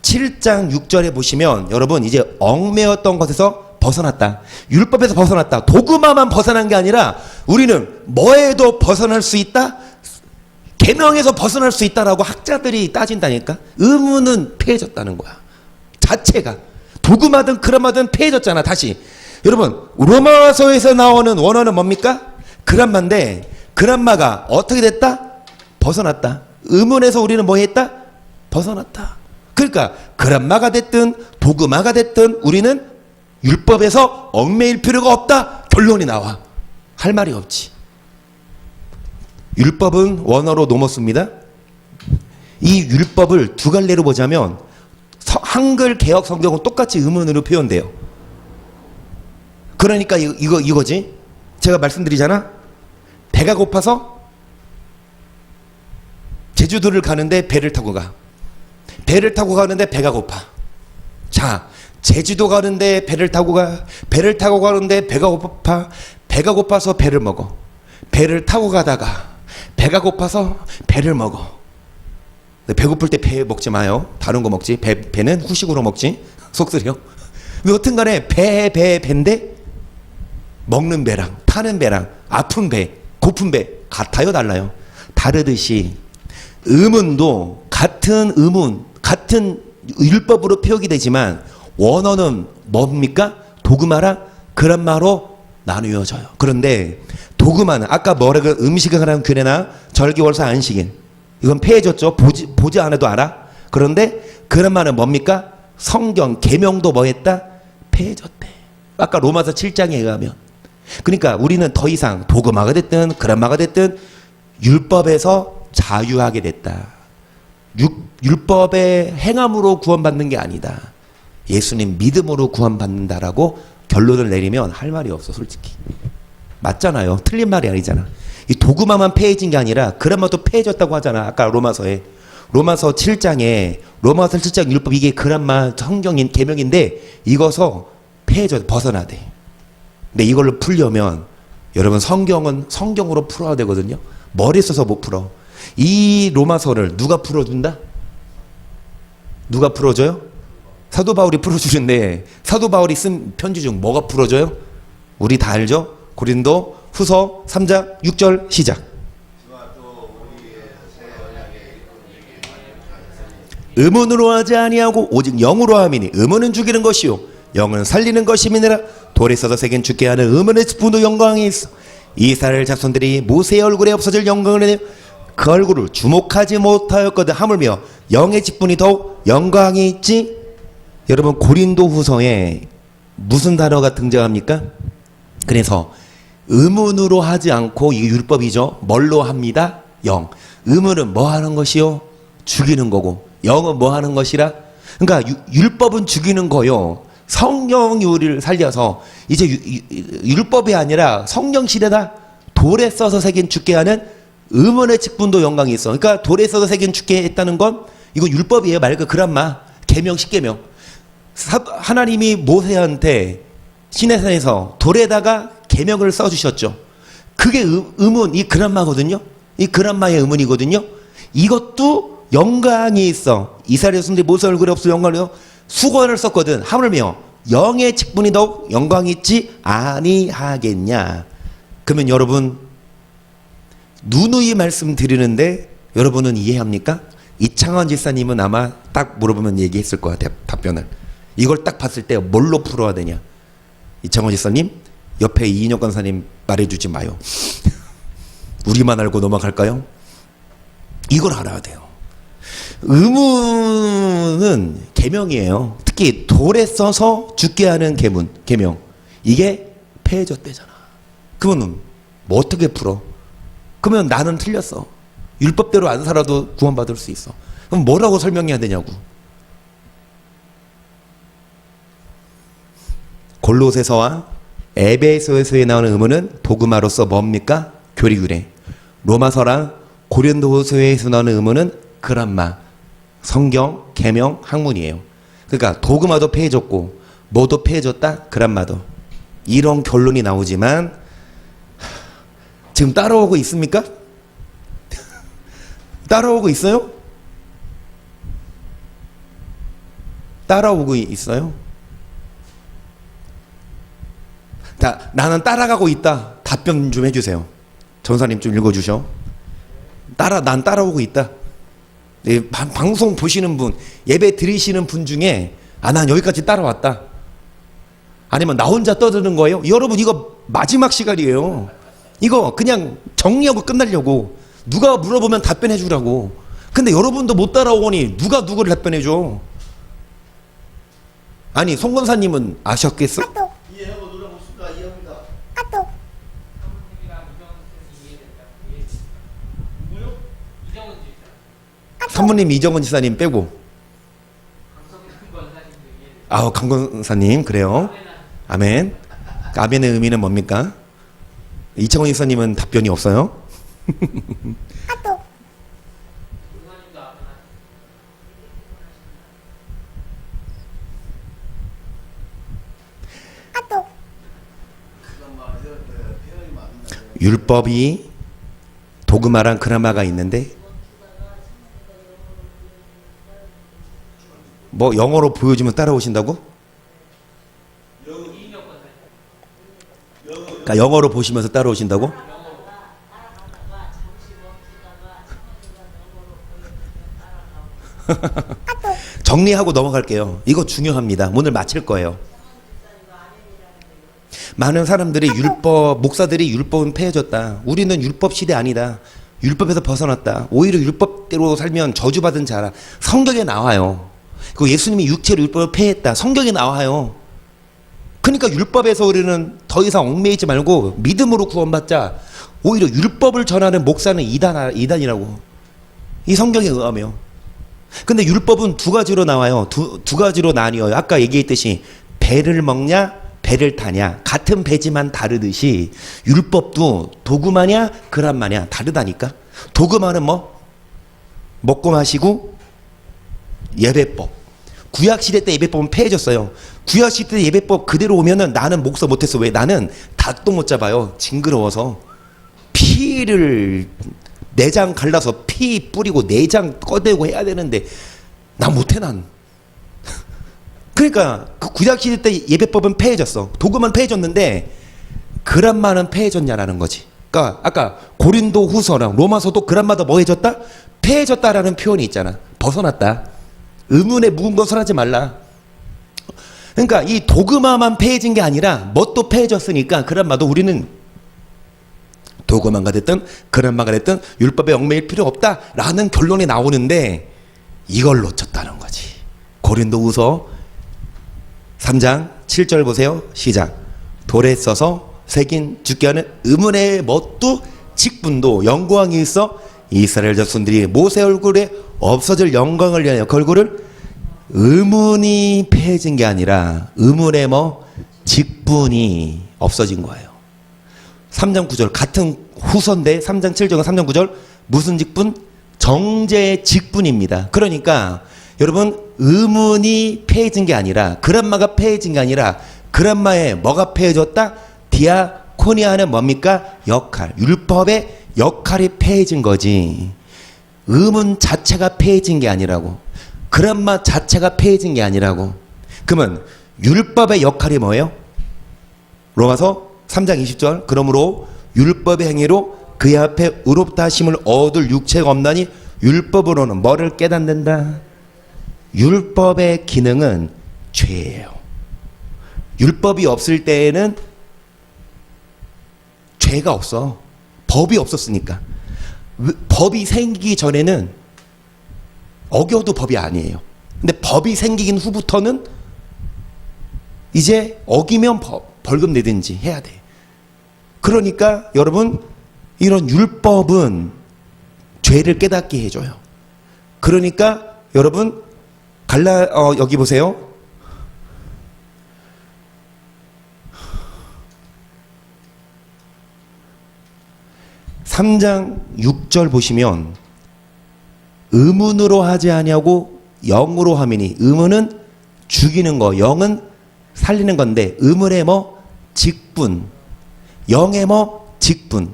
7장 6절에 보시면 여러분 이제 얽매였던 것에서 벗어났다. 율법에서 벗어났다. 도그마만 벗어난 게 아니라 우리는 뭐에도 벗어날 수 있다? 계명에서 벗어날 수 있다라고 학자들이 따진다니까. 의문은 폐해졌다는 거야. 자체가. 도그마든 그란마든 폐해졌잖아. 다시. 여러분 로마서에서 나오는 원어는 뭡니까? 그란마인데 그란마가 어떻게 됐다? 벗어났다. 의문에서 우리는 뭐 했다? 벗어났다. 그러니까 그란마가 됐든 도그마가 됐든 우리는 율법에서 얽매일 필요가 없다. 결론이 나와. 할 말이 없지. 율법은 원어로 노모스입니다. 이 율법을 두 갈래로 보자면 한글 개역 성경은 똑같이 의문으로 표현돼요. 그러니까 이거지. 제가 말씀드리잖아. 배가 고파서 제주도를 가는데 배를 타고 가. 배를 타고 가는데 배가 고파. 자, 제주도 가는데 배를 타고 가. 배를 타고 가는데 배가 고파. 배가 고파서 배를 먹어. 배를 타고 가다가 배가 고파서 배를 먹어. 배고플 때 배 먹지 마요. 다른 거 먹지. 배는 후식으로 먹지. 속쓰려. 여튼 간에 배인데 먹는 배랑 타는 배랑 아픈 배, 고픈 배 같아요, 달라요? 다르듯이 의문도 같은 의문, 같은 율법으로 표기 되지만 원어는 뭡니까? 도그마랑 그란마로 나누어져요. 그런데 도그마는 아까 뭐라고 음식에 관한 규례나 절기월사 안식일 이건 폐해졌죠. 보지 않아도 알아. 그런데 그란마는 뭡니까? 성경 계명도 뭐했다? 폐해졌대. 아까 로마서 7장에 의하면. 그러니까 우리는 더 이상 도그마가 됐든 그란마가 됐든 율법에서 자유하게 됐다. 율법의 행함으로 구원받는 게 아니다. 예수님 믿음으로 구원받는다라고 결론을 내리면 할 말이 없어. 솔직히 맞잖아요. 틀린 말이 아니잖아. 이 도그마만 폐해진 게 아니라 그란마도 폐해졌다고 하잖아. 아까 로마서 7장에 로마서 7장 율법 이게 그란마 성경인 계명인데 이거서 폐해져 벗어나대. 근데 이걸로 풀려면 여러분 성경은 성경으로 풀어야 되거든요. 머리 써서 못 풀어. 이 로마서를 누가 풀어준다? 누가 풀어줘요? 사도 바울이 풀어주는데 사도 바울이 쓴 편지 중 뭐가 풀어줘요? 우리 다 알죠? 고린도 후서 3장 6절 시작. 의문으로 하지 아니하고 오직 영으로 함이니 의문은 죽이는 것이요 영은 살리는 것임이니라. 돌에 써서 새긴 죽게 하는 의문의 분도 영광이 있어. 이스라엘 자손들이 모세의 얼굴에 없어질 영광을 내며 그 얼굴을 주목하지 못하였거든. 하물며 영의 직분이 더욱 영광이 있지. 여러분 고린도후서에 무슨 단어가 등장합니까? 그래서 의문으로 하지 않고 이게 율법이죠. 뭘로 합니다? 영. 의문은 뭐 하는 것이요? 죽이는 거고. 영은 뭐 하는 것이라? 그러니까 율법은 죽이는 거요. 성령이 우리를 살려서 이제 율법이 아니라 성령 시대다. 돌에 써서 새긴 죽게 하는 의문의 직분도 영광이 있어. 그러니까 돌에 써서 새긴 죽게 했다는 건 이거 율법이에요. 말 그 그란마 계명 10계명. 하나님이 모세한테 시내산에서 돌에다가 계명을 써주셨죠. 그게 의문, 이 그란마거든요. 이 그란마의 의문이거든요. 이것도 영광이 있어. 이스라엘 백성들이 모세 얼굴에 없어 영광이요. 수건을 썼거든. 하물며 영의 직분이 더욱 영광이 있지 아니하겠냐. 그러면 여러분 누누이 말씀드리는데 여러분은 이해합니까? 이창원 지사님은 아마 딱 물어보면 얘기했을 것 같아요. 답변을. 이걸 딱 봤을 때 뭘로 풀어야 되냐. 이창원 지사님 옆에 이인혁 간사님 말해주지 마요. 우리만 알고 넘어갈까요? 이걸 알아야 돼요. 의문은 계명이에요. 특히 돌에 써서 죽게 하는 계명. 이게 폐해졌대잖아. 그러면 뭐 어떻게 풀어? 그러면 나는 틀렸어. 율법대로 안 살아도 구원받을 수 있어. 그럼 뭐라고 설명해야 되냐고. 골로새서와 에베소서에 나오는 의문은 도그마로서 뭡니까? 교리규례. 로마서랑 고린도후서에서 나오는 의문은 그란마, 성경, 계명, 학문이에요. 그러니까 도그마도 폐해졌고 뭐도 폐해졌다? 그란마도. 이런 결론이 나오지만 지금 따라오고 있습니까? 따라오고 있어요? 따라오고 있어요? 나는 따라가고 있다. 답변 좀 해주세요. 전사님 좀 읽어주셔. 난 따라오고 있다. 네, 방송 보시는 분, 예배 드리시는 분 중에 난 여기까지 따라왔다. 아니면 나 혼자 떠드는 거예요? 여러분 이거 마지막 시간이에요. 이거 그냥 정리하고 끝나려고. 누가 물어보면 답변해 주라고. 근데 여러분도 못 따라오니 누가 누구를 답변해 줘? 아니 송 권사님은 아셨겠어?
이해하고 노래 없을까? 이해합니다.
사모님 이정은 지사님 빼고. 강 권사님 그래요. 아멘. 아멘의 의미는 뭡니까? 이창원 지사님은 답변이 없어요? 율법이 도그마랑 그라마가 있는데 뭐 영어로 보여주면 따라오신다고? 그러니까 영어로 보시면서 따라오신다고? 정리하고 넘어갈게요. 이거 중요합니다. 오늘 마칠 거예요. 많은 사람들이 목사들이 율법은 폐해졌다. 우리는 율법 시대 아니다. 율법에서 벗어났다. 오히려 율법대로 살면 저주받은 자라. 성경에 나와요. 그 예수님이 육체로 율법을 폐했다. 성경에 나와요. 그러니까 율법에서 우리는 더 이상 얽매이지 말고 믿음으로 구원받자. 오히려 율법을 전하는 목사는 이단이라고. 이 성경에 의하며. 근데 율법은 두 가지로 나와요. 두 가지로 나뉘어요. 아까 얘기했듯이 배를 먹냐 배를 타냐. 같은 배지만 다르듯이 율법도 도구마냐 그란마냐 다르다니까. 도구마는 뭐? 먹고 마시고 예배법. 구약시대 때 예배법은 폐해졌어요. 구약시대 때 예배법 그대로 오면은 나는 목사 못했어. 왜? 나는 닭도 못 잡아요. 징그러워서. 피를 내장 갈라서 피 뿌리고 내장 꺼내고 해야 되는데 나 못해 난. 그러니까 그 구약시대 때 예배법은 폐해졌어. 도구만 폐해졌는데 그란마는 폐해졌냐라는 거지. 그러니까 아까 고린도후서랑 로마서도 그란마도 뭐 해졌다? 폐해졌다라는 표현이 있잖아. 벗어났다. 의문에 묵은 것을 하지 말라. 그러니까 이 도그마만 폐해진 게 아니라 뭣도 폐해졌으니까 그란마도 우리는 도그마가 됐든 그란마가 됐든 율법에 얽매일 필요 없다라는 결론이 나오는데 이걸 놓쳤다는 거지. 고린도후서 3장 7절 보세요. 시작. 돌에 써서 새긴 죽게 하는 의문의 뭣도 직분도 영광이 있어 이스라엘 자손들이 모세 얼굴에 없어질 영광을 위하여 그 얼굴을 의문이 패해진 게 아니라 의문의 직분이 없어진 거예요. 3장 9절 같은 후서인데 3장 7절과 3장 9절 무슨 직분? 정죄의 직분입니다. 그러니까 여러분 의문이 패해진 게 아니라 그란마가 패해진 게 아니라 그란마에 뭐가 패해졌다? 디아코니아는 뭡니까? 역할, 율법의 역할이 패해진 거지. 의문 자체가 패해진 게 아니라고. 그란마 자체가 패해진 게 아니라고. 그러면 율법의 역할이 뭐예요? 로마서 3장 20절 그러므로 율법의 행위로 그의 앞에 의롭다 하심을 얻을 육체가 없나니 율법으로는 뭐를 깨닫는다? 율법의 기능은 죄예요. 율법이 없을 때에는 죄가 없어. 법이 없었으니까. 법이 생기기 전에는 어겨도 법이 아니에요. 근데 법이 생기긴 후부터는 이제 어기면 벌금 내든지 해야 돼. 그러니까 여러분 이런 율법은 죄를 깨닫게 해줘요. 그러니까 여러분 여기 보세요. (3장 6절) 보시면 의문으로 하지 아니하고 영으로 하미니 의문은 죽이는 거, 영은 살리는 건데 의문의 직분, 영의 직분.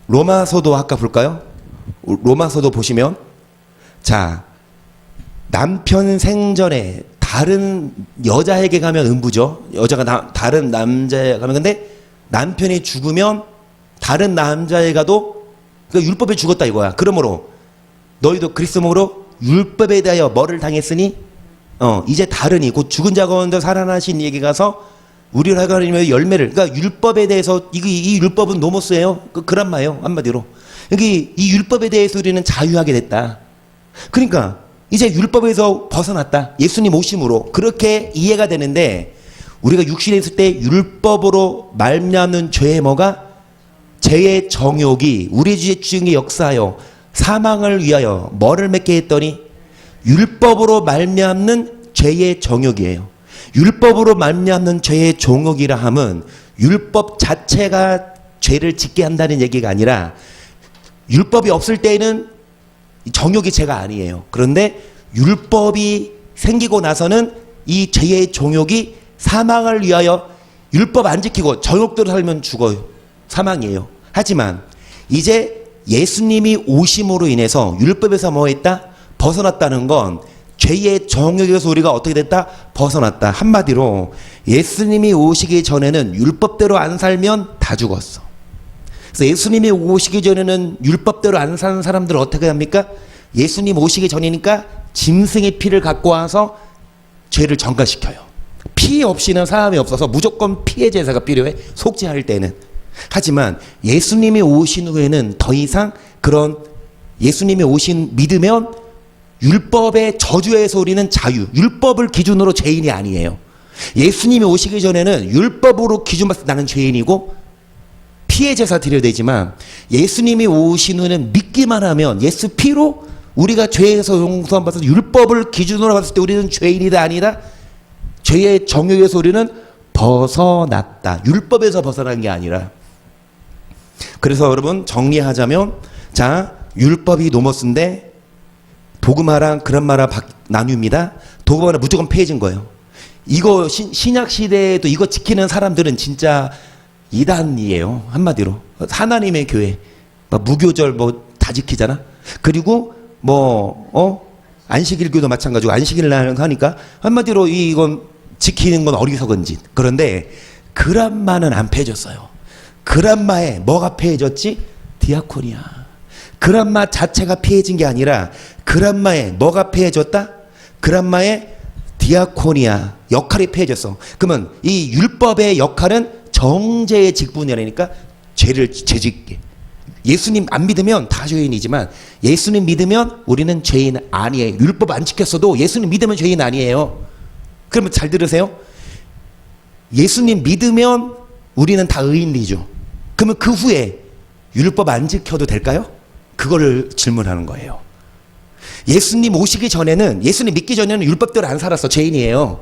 로마서도 아까 볼까요? 로마서도 보시면 자 남편 생전에 다른 여자에게 가면 음부죠. 여자가 다른 남자에 가면 근데 남편이 죽으면 다른 남자에 가도 그 율법에 죽었다 이거야. 그러므로 너희도 그리스도로 율법에 대하여 뭐를 당했으니 이제 다르니 곧 죽은 자 가운데 살아나신 이에게 가서 우리를 하나님의 열매를 그러니까 율법에 대해서 이 율법은 노모스예요. 그란마예요. 한마디로 여기 이 율법에 대해서 우리는 자유하게 됐다. 그러니까 이제 율법에서 벗어났다. 예수님 오심으로 그렇게 이해가 되는데 우리가 육신에 있을 때 율법으로 말미암는 죄의 죄의 정욕이 우리 중에 역사하여 사망을 위하여 뭐를 맺게 했더니 율법으로 말미암는 죄의 정욕이에요. 율법으로 말미암는 죄의 정욕이라 함은 율법 자체가 죄를 짓게 한다는 얘기가 아니라 율법이 없을 때에는 정욕이 죄가 아니에요. 그런데 율법이 생기고 나서는 이 죄의 정욕이 사망을 위하여 율법 안 지키고 정욕대로 살면 죽어요. 사망이에요. 하지만 이제 예수님이 오심으로 인해서 율법에서 뭐 했다? 벗어났다는 건 죄의 정욕에서 우리가 어떻게 됐다? 벗어났다. 한마디로 예수님이 오시기 전에는 율법대로 안 살면 다 죽었어. 그래서 예수님이 오시기 전에는 율법대로 안 사는 사람들은 어떻게 합니까? 예수님 오시기 전이니까 짐승의 피를 갖고 와서 죄를 전가시켜요. 피 없이는 사람이 없어서 무조건 피의 제사가 필요해. 속죄할 때는. 하지만 예수님이 오신 후에는 더 이상 그런 예수님이 믿으면 율법의 저주에서 우리는 자유, 율법을 기준으로 죄인이 아니에요. 예수님이 오시기 전에는 율법으로 기준받아서 나는 죄인이고 피의 제사 드려야 되지만 예수님이 오신 후에는 믿기만 하면 예수 피로 우리가 죄에서 용서함 받아서 율법을 기준으로 봤을 때 우리는 죄인이다 아니다? 죄의 정욕에서 우리는 벗어났다. 율법에서 벗어난 게 아니라. 그래서 여러분 정리하자면 자 율법이 노모스인데 도그마랑 그란마랑 나뉩니다. 도그마는 무조건 폐해진 거예요. 이거 신약 시대에도 이거 지키는 사람들은 진짜 이단이에요. 한마디로 하나님의 교회 무교절 다 지키잖아. 그리고 안식일교도 마찬가지고 안식일날 하니까 한마디로 이건 지키는 건 어리석은 짓. 그런데 그란마는 안 폐해졌어요. 그란마에 뭐가 폐해졌지? 디아코니아. 그란마 자체가 폐해진 게 아니라 그란마에 뭐가 폐해졌다? 그란마의 디아코니아 역할이 폐해졌어. 그러면 이 율법의 역할은 정죄의 직분이라니까 죄를 죄짓게. 예수님 안 믿으면 다 죄인이지만 예수님 믿으면 우리는 죄인 아니에요. 율법 안 지켰어도 예수님 믿으면 죄인 아니에요. 그러면 잘 들으세요. 예수님 믿으면 우리는 다 의인이죠. 그러면 그 후에 율법 안 지켜도 될까요? 그거를 질문하는 거예요. 예수님 오시기 전에는, 예수님 믿기 전에는 율법대로 안 살았어. 죄인이에요.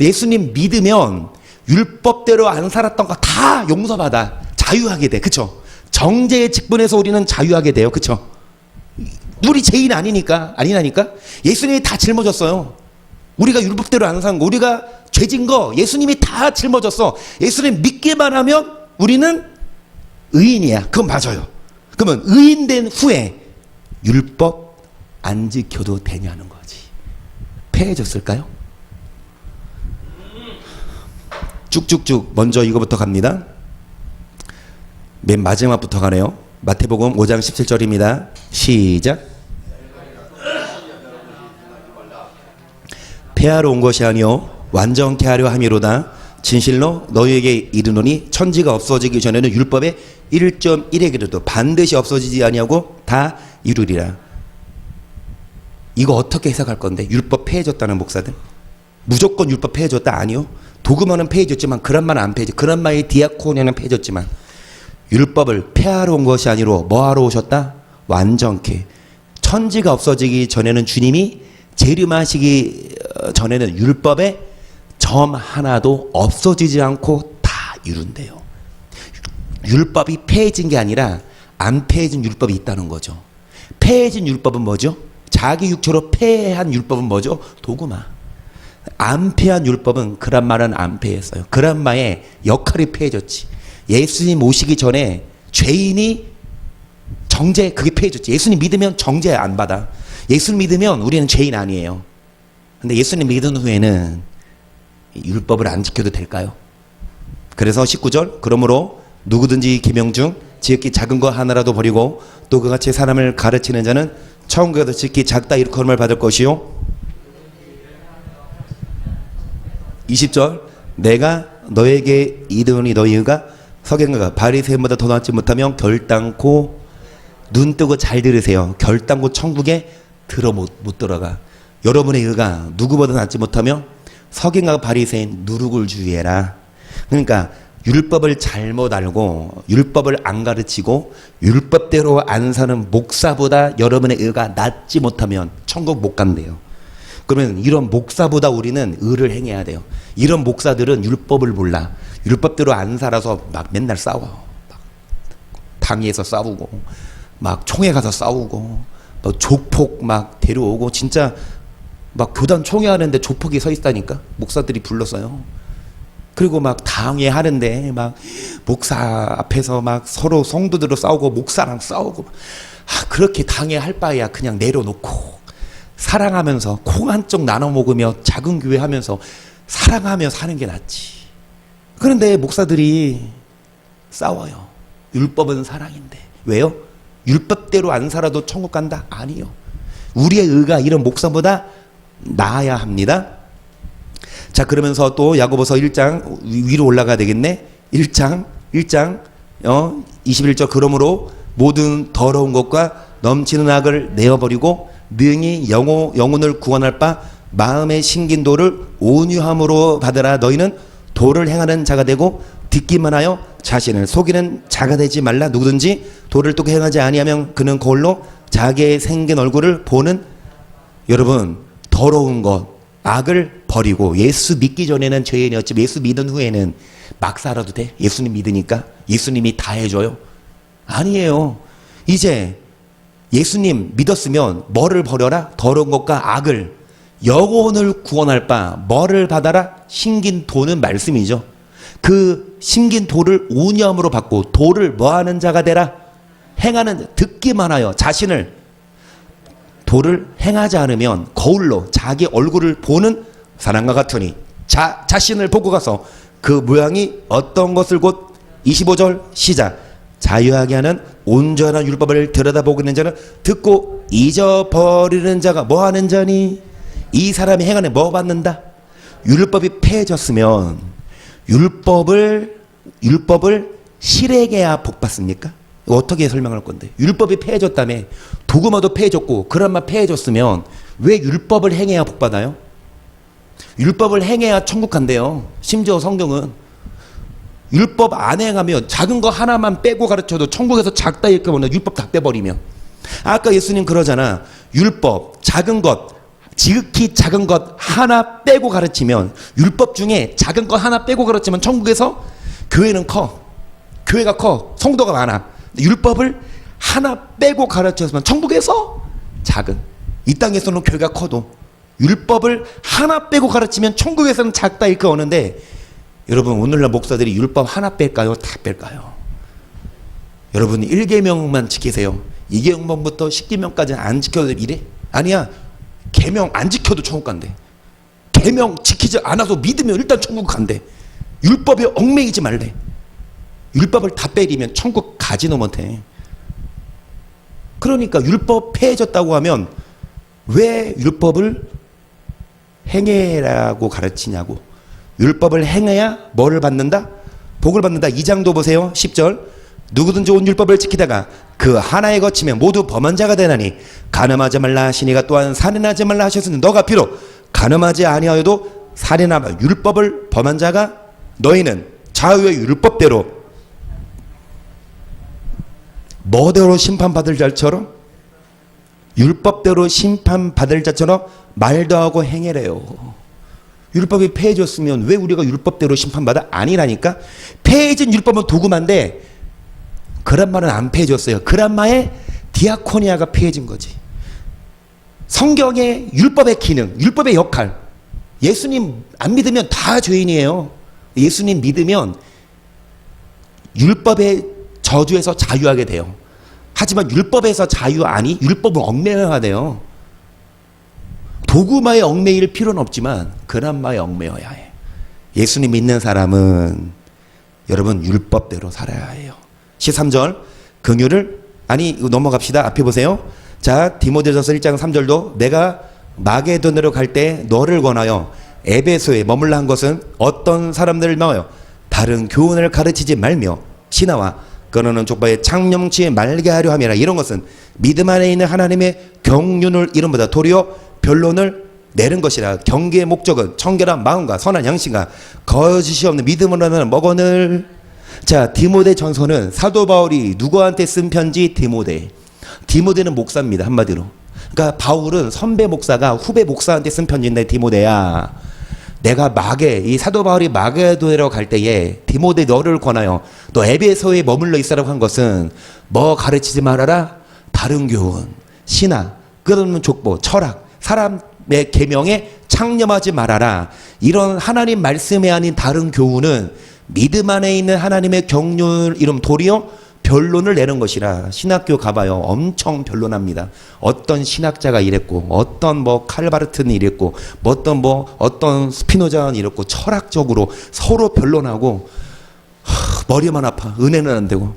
예수님 믿으면 율법대로 안 살았던 거 다 용서받아. 자유하게 돼. 그쵸? 정죄의 직분에서 우리는 자유하게 돼요. 그쵸? 우리 죄인 아니라니까? 예수님이 다 짊어졌어요. 우리가 율법대로 안 산 거, 우리가 죄진 거 예수님이 다 짊어졌어. 예수님 믿기만 하면 우리는 의인이야. 그건 맞아요. 그러면 의인된 후에 율법 안 지켜도 되냐는 거지. 폐해졌을까요? 쭉쭉쭉 먼저 이거부터 갑니다. 맨 마지막부터 가네요. 마태복음 5장 17절입니다. 시작. 폐하러 온 것이 아니요 완전케 하려 함이로다. 진실로 너희에게 이르노니 천지가 없어지기 전에는 율법의 1.1에게도 반드시 없어지지 아니하고 다 이루리라. 이거 어떻게 해석할 건데? 율법 폐해졌다는 목사들? 무조건 율법 폐해졌다? 아니요. 도그마는 폐해졌지만 그란마는 안 폐해졌. 그란마의 디아코니아는 폐해졌지만 율법을 폐하러 온 것이 아니로 뭐하러 오셨다? 완전케. 천지가 없어지기 전에는 주님이 재림하시기 전에는 율법의 점 하나도 없어지지 않고 다 이룬대요. 율법이 폐해진 게 아니라 안 폐해진 율법이 있다는 거죠. 폐해진 율법은 뭐죠? 자기 육체로 폐해한 율법은 뭐죠? 도그마. 안 폐한 율법은 그란마는 안 폐했어요. 그란마의 역할이 폐해졌지. 예수님 오시기 전에 죄인이 정죄, 그게 폐해졌지. 예수님 믿으면 정죄 안 받아. 예수님 믿으면 우리는 죄인 아니에요. 근데 예수님 믿은 후에는 율법을 안 지켜도 될까요? 그래서 19절, 그러므로 누구든지 계명 중 지극히 작은 거 하나라도 버리고 또 그같이 사람을 가르치는 자는 천국에서 지극히 작다 일컬음을 받을 것이요. 20절, 내가 너에게 이르노니 너희가 서기관과 바리새인보다 더 낫지 못하면 결단코, 눈 뜨고 잘 들으세요. 결단코 천국에 못 들어가. 여러분의 의가 누구보다 낫지 못하면 서기관과 바리새인 누룩을 주의해라. 그러니까 율법을 잘못 알고 율법을 안 가르치고 율법대로 안 사는 목사보다 여러분의 의가 낫지 못하면 천국 못 간대요. 그러면 이런 목사보다 우리는 의를 행해야 돼요. 이런 목사들은 율법을 몰라. 율법대로 안 살아서 막 맨날 싸워. 막 당위에서 싸우고 막 총회 가서 싸우고 막 조폭 막 데려오고 진짜 막 교단 총회하는데 조폭이 서 있다니까. 목사들이 불렀어요. 그리고 막 당회 하는데 막 목사 앞에서 막 서로 성도들로 싸우고 목사랑 싸우고 그렇게 당회 할 바에야 그냥 내려놓고 사랑하면서 콩 한쪽 나눠 먹으며 작은 교회 하면서 사랑하며 사는 게 낫지. 그런데 목사들이 싸워요. 율법은 사랑인데. 왜요? 율법대로 안 살아도 천국 간다? 아니요. 우리의 의가 이런 목사보다 나아야 합니다. 자, 그러면서 또 야고보서 1장 위로 올라가야 되겠네. 1장 21절, 그러므로 모든 더러운 것과 넘치는 악을 내어버리고 능히 영혼을 구원할 바 마음의 신긴 도를 온유함으로 받으라. 너희는 도를 행하는 자가 되고 듣기만 하여 자신을 속이는 자가 되지 말라. 누구든지 도를 또 행하지 아니하면 그는 거울로 자기의 생긴 얼굴을 보는. 여러분, 더러운 것, 악을 버리고, 예수 믿기 전에는 죄인이었지만 예수 믿은 후에는 막 살아도 돼? 예수님 믿으니까? 예수님이 다 해줘요? 아니에요. 이제 예수님 믿었으면 뭐를 버려라? 더러운 것과 악을. 영혼을 구원할 바 뭐를 받아라? 신긴 도는 말씀이죠. 그 신긴 도를 온유함으로 받고 도를 뭐하는 자가 되라? 행하는 자. 듣기만 하여 자신을, 도를 행하지 않으면 거울로 자기 얼굴을 보는 사람과 같으니 자신을 보고 가서 그 모양이 어떤 것을 곧 25절 시작. 자유하게 하는 온전한 율법을 들여다보고 있는 자는 듣고 잊어버리는 자가 뭐하는 자니? 이 사람이 행하는 뭐 받는다? 율법이 폐해졌으면 율법을 실행해야 복 받습니까? 어떻게 설명할 건데? 율법이 폐해졌다며. 도그마도 폐해졌고 그란마 폐해졌으면 왜 율법을 행해야 복 받아요? 율법을 행해야 천국 간대요. 심지어 성경은 율법 안 행하면 작은 거 하나만 빼고 가르쳐도 천국에서 작다 이렇게 보면 율법 다 빼버리면. 아까 예수님 그러잖아. 율법 작은 것, 지극히 작은 것 하나 빼고 가르치면, 율법 중에 작은 것 하나 빼고 가르치면 천국에서 교회는 커. 교회가 커. 성도가 많아. 율법을 하나 빼고 가르쳤으면 천국에서 작은. 이 땅에서는 교회가 커도 율법을 하나 빼고 가르치면 천국에서는 작다 이렇게 오는데, 여러분 오늘날 목사들이 율법 하나 뺄까요? 다 뺄까요? 여러분 1계명만 지키세요. 2계명부터 10계명까지는 안 지켜도 이래? 아니야. 계명 안 지켜도 천국 간대. 계명 지키지 않아도 믿으면 일단 천국 간대. 율법에 얽매이지 말래. 율법을 다 빼리면 천국 가지도 못해. 그러니까 율법 폐해졌다고 하면 왜 율법을 행해라고 가르치냐고. 율법을 행해야 뭐를 받는다? 복을 받는다. 2장도 보세요. 10절. 누구든지 온 율법을 지키다가 그 하나에 거치며 모두 범한 자가 되나니, 간음하지 말라 하시니가 또한 살인하지 말라 하셨으니 너가 비록 간음하지 아니하여도 살인하며 율법을 범한 자가, 너희는 자유의 율법대로 뭐대로 심판받을 자처럼, 율법대로 심판받을 자처럼 말도 하고 행해래요. 율법이 폐해졌으면 왜 우리가 율법대로 심판받아? 아니라니까. 폐해진 율법은 도구만데 그란마는 안 폐해졌어요. 그란마의 디아코니아가 폐해진 거지. 성경의 율법의 기능, 율법의 역할. 예수님 안 믿으면 다 죄인이에요. 예수님 믿으면 율법의 저주에서 자유하게 돼요. 하지만 율법에서 자유 아니, 율법은 얽매여야 돼요. 도구마에 얽매일 필요는 없지만 그란마에 얽매여야 해. 예수님 믿는 사람은 여러분 율법대로 살아야 해요. 13절 긍휼을, 아니 이거 넘어갑시다. 앞에 보세요. 자, 디모데전서 1장 3절도 내가 마게도냐로 갈 때 너를 권하여 에베소에 머물라 한 것은 어떤 사람들을 넣어요? 다른 교훈을 가르치지 말며 신하와 끊어놓은 족바에 창념치에 말게 하려 함이라. 이런 것은 믿음 안에 있는 하나님의 경륜을 이름보다 도리어 변론을 내는 것이라. 경계의 목적은 청결한 마음과 선한 양심과 거짓이 없는 믿음으로 하는 먹언을. 자, 디모데 전서는 사도 바울이 누구한테 쓴 편지? 디모데. 디모데는 목사입니다. 한마디로. 그러니까 바울은 선배 목사가 후배 목사한테 쓴 편지인데, 디모데야, 내가 이 사도 바울이 마게도냐로 갈 때에 디모데 너를 권하여 또 에베소에 머물러 있으라고 한 것은 뭐 가르치지 말아라? 다른 교훈, 신화, 끝없는 족보, 철학, 사람의 계명에 창념하지 말아라. 이런 하나님 말씀이 아닌 다른 교훈은 믿음 안에 있는 하나님의 경륜 이름 도리어 변론을 내는 것이라. 신학교 가봐요. 엄청 변론합니다. 어떤 신학자가 이랬고, 어떤 칼바르트는 이랬고, 어떤 스피노자는 이랬고, 철학적으로 서로 변론하고, 머리만 아파. 은혜는 안 되고.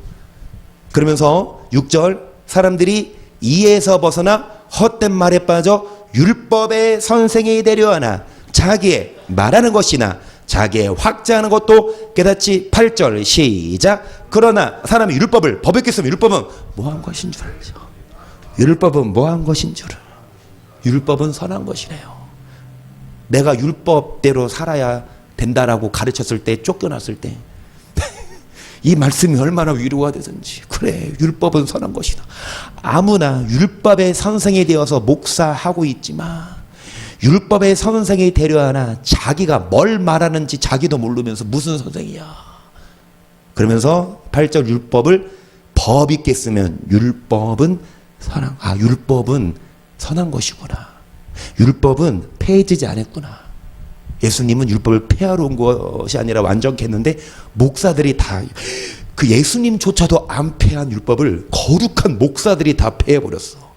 그러면서 6절 사람들이 이에서 벗어나 헛된 말에 빠져 율법의 선생이 되려 하나 자기의 말하는 것이나 자기의 확증하는 것도 깨닫지. 8절 시작. 그러나 사람이 율법을 법했겠으면 율법은 뭐한 것인 줄 알죠. 율법은 뭐한 것인 줄을. 율법은 선한 것이래요. 내가 율법대로 살아야 된다라고 가르쳤을 때, 쫓겨났을 때 이 말씀이 얼마나 위로가 되든지, 그래 율법은 선한 것이다. 아무나 율법의 선생이 되어서 목사하고 있지만 율법의 선생이 되려 하나 자기가 뭘 말하는지 자기도 모르면서 무슨 선생이야. 그러면서 8절 율법을 법 있게 쓰면 율법은 율법은 선한 것이구나. 율법은 폐해지지 않았구나. 예수님은 율법을 폐하러 온 것이 아니라 완전케 했는데, 목사들이 다 그 예수님조차도 안 폐한 율법을 거룩한 목사들이 다 폐해버렸어.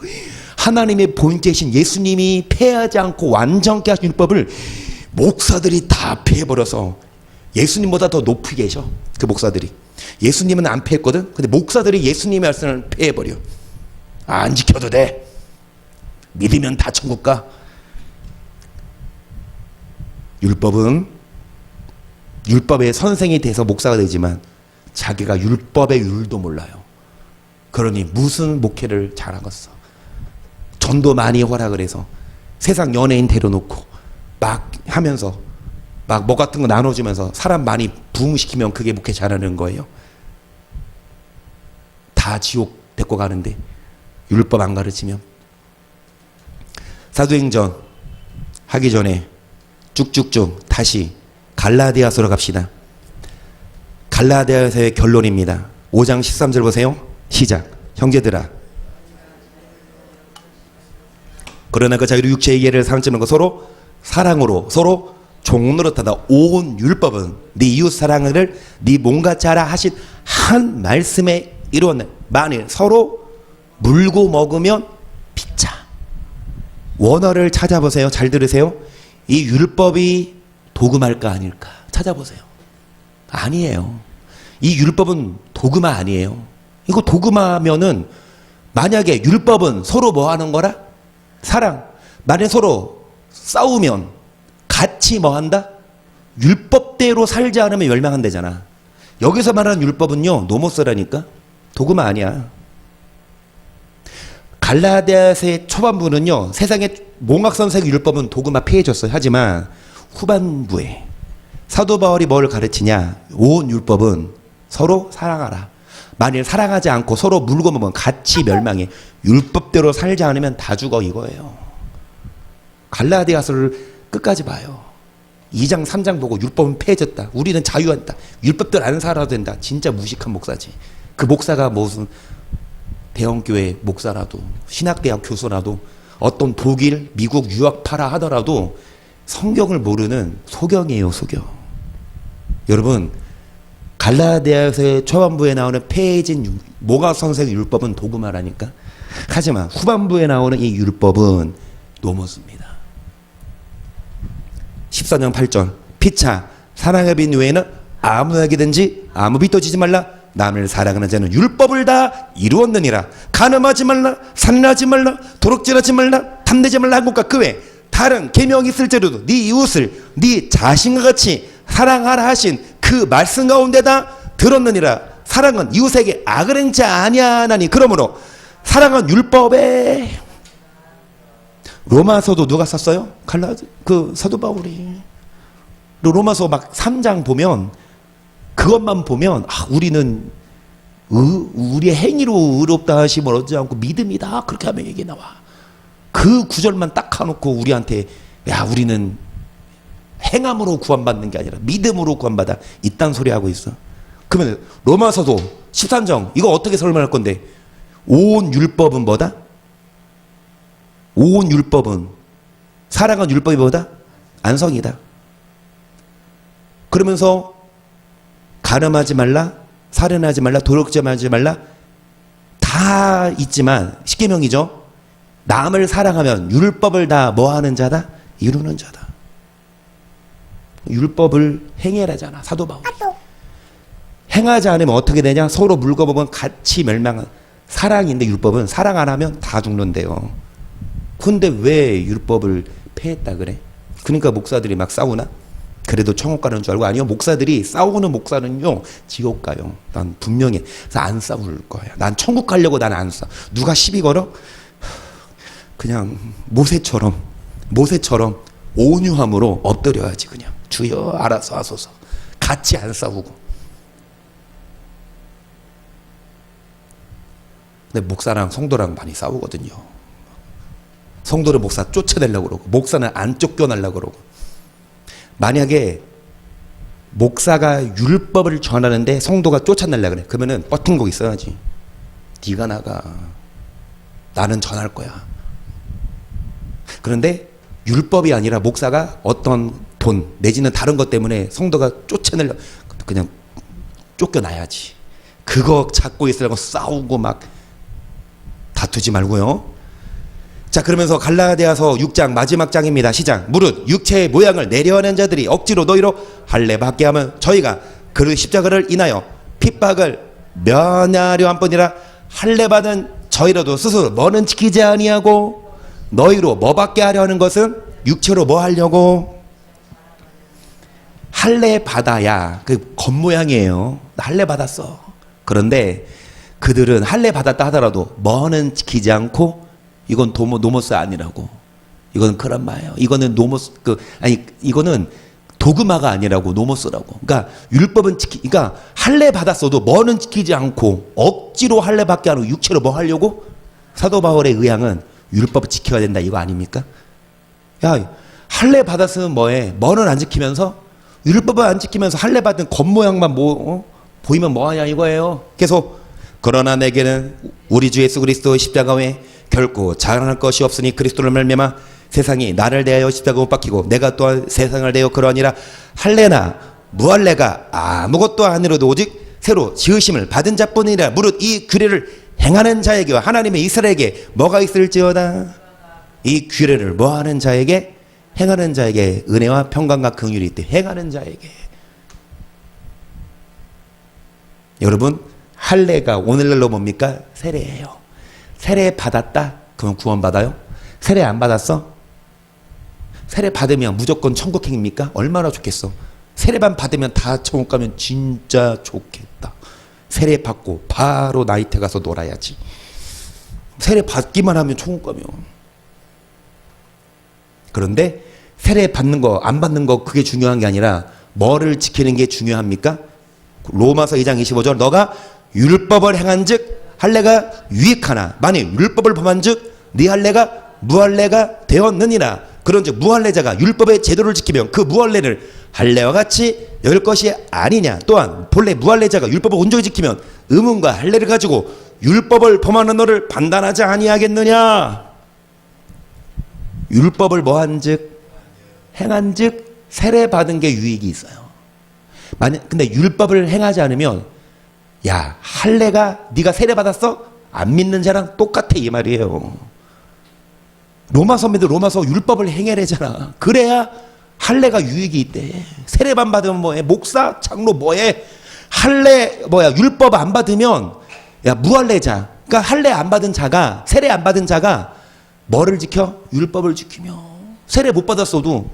하나님의 본체이신 예수님이 폐하지 않고 완전케 하신 율법을 목사들이 다 폐해버려서 예수님보다 더 높이 계셔. 그 목사들이. 예수님은 안 폐했거든. 근데 목사들이 예수님의 말씀을 폐해버려. 안 지켜도 돼. 믿으면 다 천국 가. 율법은 율법의 선생이 돼서 목사가 되지만 자기가 율법의 율도 몰라요. 그러니 무슨 목회를 잘하겠어. 전도 많이 허락을 해서 세상 연예인 데려놓고 막 하면서 막 뭐 같은 거 나눠주면서 사람 많이 부흥시키면 그게 목회 잘하는 거예요. 다 지옥 데리고 가는데 율법 안 가르치면. 사도행전 하기 전에 쭉쭉쭉 다시 갈라디아서로 갑시다. 갈라디아서의 결론입니다. 5장 13절 보세요. 시작. 형제들아, 그러나 그 자기로 육체의 이해를 삼지는 거 서로 사랑으로 서로 종노릇하다. 온 율법은 네 이웃 사랑을 네 몸같이 하라 하신 한 말씀에 이루었네. 만일 서로 물고 먹으면 피차. 원어를 찾아보세요. 잘 들으세요. 이 율법이 도금할까 아닐까 찾아보세요. 아니에요. 이 율법은 도그마 아니에요. 이거 도그마면은 만약에 율법은 서로 뭐 하는 거라? 사랑. 만약에 서로 싸우면 같이 뭐 한다? 율법대로 살지 않으면 멸망한다잖아. 여기서 말하는 율법은요, 노모스라니까. 도그마 아니야. 갈라디아서의 초반부는요, 세상의 몽학선생 율법은 도그마 폐해졌어요. 하지만 후반부에 사도 바울이 뭘 가르치냐? 온 율법은 서로 사랑하라. 만일 사랑하지 않고 서로 물고 먹으면 같이 멸망해. 율법대로 살지 않으면 다 죽어, 이거예요. 갈라디아서를 끝까지 봐요. 2장 3장 보고 율법은 폐해졌다. 우리는 자유한다. 율법대로 안 살아도 된다. 진짜 무식한 목사지. 그 목사가 무슨 대형교회 목사라도 신학대학 교수라도 어떤 독일, 미국 유학파라 하더라도 성경을 모르는 소경이에요, 소경. 여러분, 갈라디아서의 초반부에 나오는 폐해진 모가선생 율법은 도그마라니까. 하지만 후반부에 나오는 이 율법은 노모스입니다. 14장 8절 피차 사랑의 빚 외에는 아무에게든지 아무 빚도 지지 말라. 남을 사랑하는 자는 율법을 다 이루었느니라. 간음하지 말라, 살인하지 말라, 도둑질하지 말라, 탐내지 말라 한 것과 그 외 다른 계명이 있을지라도 네 이웃을 네 자신과 같이 사랑하라 하신 그 말씀 가운데다 들었느니라. 사랑은 이웃에게 악을 행치 아니하나니 그러므로 사랑은 율법에. 로마서도 누가 썼어요? 그 사도 바울이. 로마서 막 3장 보면 그것만 보면 우리는 우리의 행위로 의롭다 하심을 얻지 않고 믿음이다 그렇게 하면 얘기 나와. 그 구절만 딱 해놓고 우리한테 야 우리는 행함으로 구원받는 게 아니라 믿음으로 구원받아 이딴 소리 하고 있어. 그러면 로마서도 13장 이거 어떻게 설명할 건데 온 율법은 뭐다? 온 율법은 사랑은 율법이 뭐다? 안성이다. 그러면서 간음하지 말라, 살인하지 말라, 도둑질하지 말라 다 있지만 십계명이죠. 남을 사랑하면 율법을 다 뭐하는 자다? 이루는 자다. 율법을 행해라잖아 사도 바울이. 행하지 않으면 어떻게 되냐? 서로 물거보면 같이 멸망한 사랑인데 율법은 사랑 안 하면 다 죽는데요. 근데 왜 율법을 폐했다 그래? 그러니까 목사들이 막 싸우나? 그래도 천국 가는 줄 알고. 아니요, 목사들이 싸우는 목사는요 지옥 가요. 난 분명히. 그래서 안 싸울 거야. 난 천국 가려고 난 안 싸. 누가 시비 걸어? 그냥 모세처럼 온유함으로 엎드려야지. 그냥 주여 알아서 하소서. 같이 안 싸우고. 근데 목사랑 성도랑 많이 싸우거든요. 성도를 목사 쫓아내려고 그러고 목사는 안 쫓겨나려고 그러고. 만약에 목사가 율법을 전하는데 성도가 쫓아내려고 그래. 그러면은 버팅고 있어야지. 네가 나가. 나는 전할 거야. 그런데 율법이 아니라 목사가 어떤 돈 내지는 다른 것 때문에 성도가 쫓아내려고 그냥 쫓겨나야지. 그거 찾고 있으려고 싸우고 막 다투지 말고요. 자, 그러면서 갈라디아서 6장 마지막 장입니다. 시작. 무릇 육체의 모양을 내려하는 자들이 억지로 너희로 할례 받게 하면 저희가 그 십자가를 인하여 핍박을 면하려 한 뿐이라 할례 받은 저희라도 스스로 뭐는 지키지 아니하고 너희로 뭐 받게 하려 하는 것은 육체로 뭐 하려고? 할례 받아야 그 겉모양이에요. 나 할례 받았어. 그런데 그들은 할례 받았다 하더라도 뭐는 지키지 않고 이건 노모스 아니라고. 이거는 크란마예요. 이거는 노모스 이거는 도그마가 아니라고 노모스라고. 그러니까 율법은 그러니까 할례 받았어도 뭐는 지키지 않고 억지로 할례 받게 하고 육체로 뭐 하려고? 사도 바울의 의향은 율법을 지켜야 된다 이거 아닙니까? 야, 할례 받았으면 뭐해? 뭐는 안 지키면서 율법을 안 지키면서 할례 받은 겉모양만 보이면 뭐하냐 이거예요. 계속 그러나 내게는 우리 주 예수 그리스도의 십자가 외에 결코 자랑할 것이 없으니 그리스도를 말미암아 세상이 나를 대하여 십자가 못 박히고 내가 또한 세상을 대하여 그러하니라. 할례나 무할례가 아무것도 아니로도 오직 새로 지으심을 받은 자뿐이라. 무릇 이 규례를 행하는 자에게와 하나님의 이스라엘에게 뭐가 있을지어다. 이 규례를 뭐하는 자에게? 행하는 자에게 은혜와 평강과 긍휼이 있대. 행하는 자에게. 여러분 할례가 오늘날로 뭡니까? 세례예요. 세례 받았다? 그럼 구원받아요? 세례 안 받았어? 세례 받으면 무조건 천국행입니까? 얼마나 좋겠어. 세례만 받으면 다 천국 가면 진짜 좋겠다. 세례 받고 바로 나이트 가서 놀아야지. 세례 받기만 하면 천국 가면. 그런데 세례 받는 거 안 받는 거 그게 중요한 게 아니라 뭐를 지키는 게 중요합니까? 로마서 2장 25절 너가 율법을 행한즉 할례가 유익하나 만일 율법을 범한즉 네 할례가 무할례가 되었느니라. 그런즉 무할례자가 율법의 제도를 지키면 그 무할례를 할례와 같이 여길 것이 아니냐. 또한 본래 무할례자가 율법을 온전히 지키면 의문과 할례를 가지고 율법을 범하는 너를 판단하지 아니하겠느냐. 율법을 뭐한즉 행한즉 세례 받은 게 유익이 있어요. 근데 율법을 행하지 않으면 야 할례가 네가 세례 받았어? 안 믿는 자랑 똑같아 이 말이에요. 로마서인데 로마서 율법을 행해내잖아. 그래야 할례가 유익이 있대. 세례만 받으면 뭐해? 목사 장로 뭐해? 할례 율법 안 받으면 야 무할례자. 그러니까 할례 안 받은 자가 세례 안 받은 자가 뭐를 지켜? 율법을 지키며. 세례 못 받았어도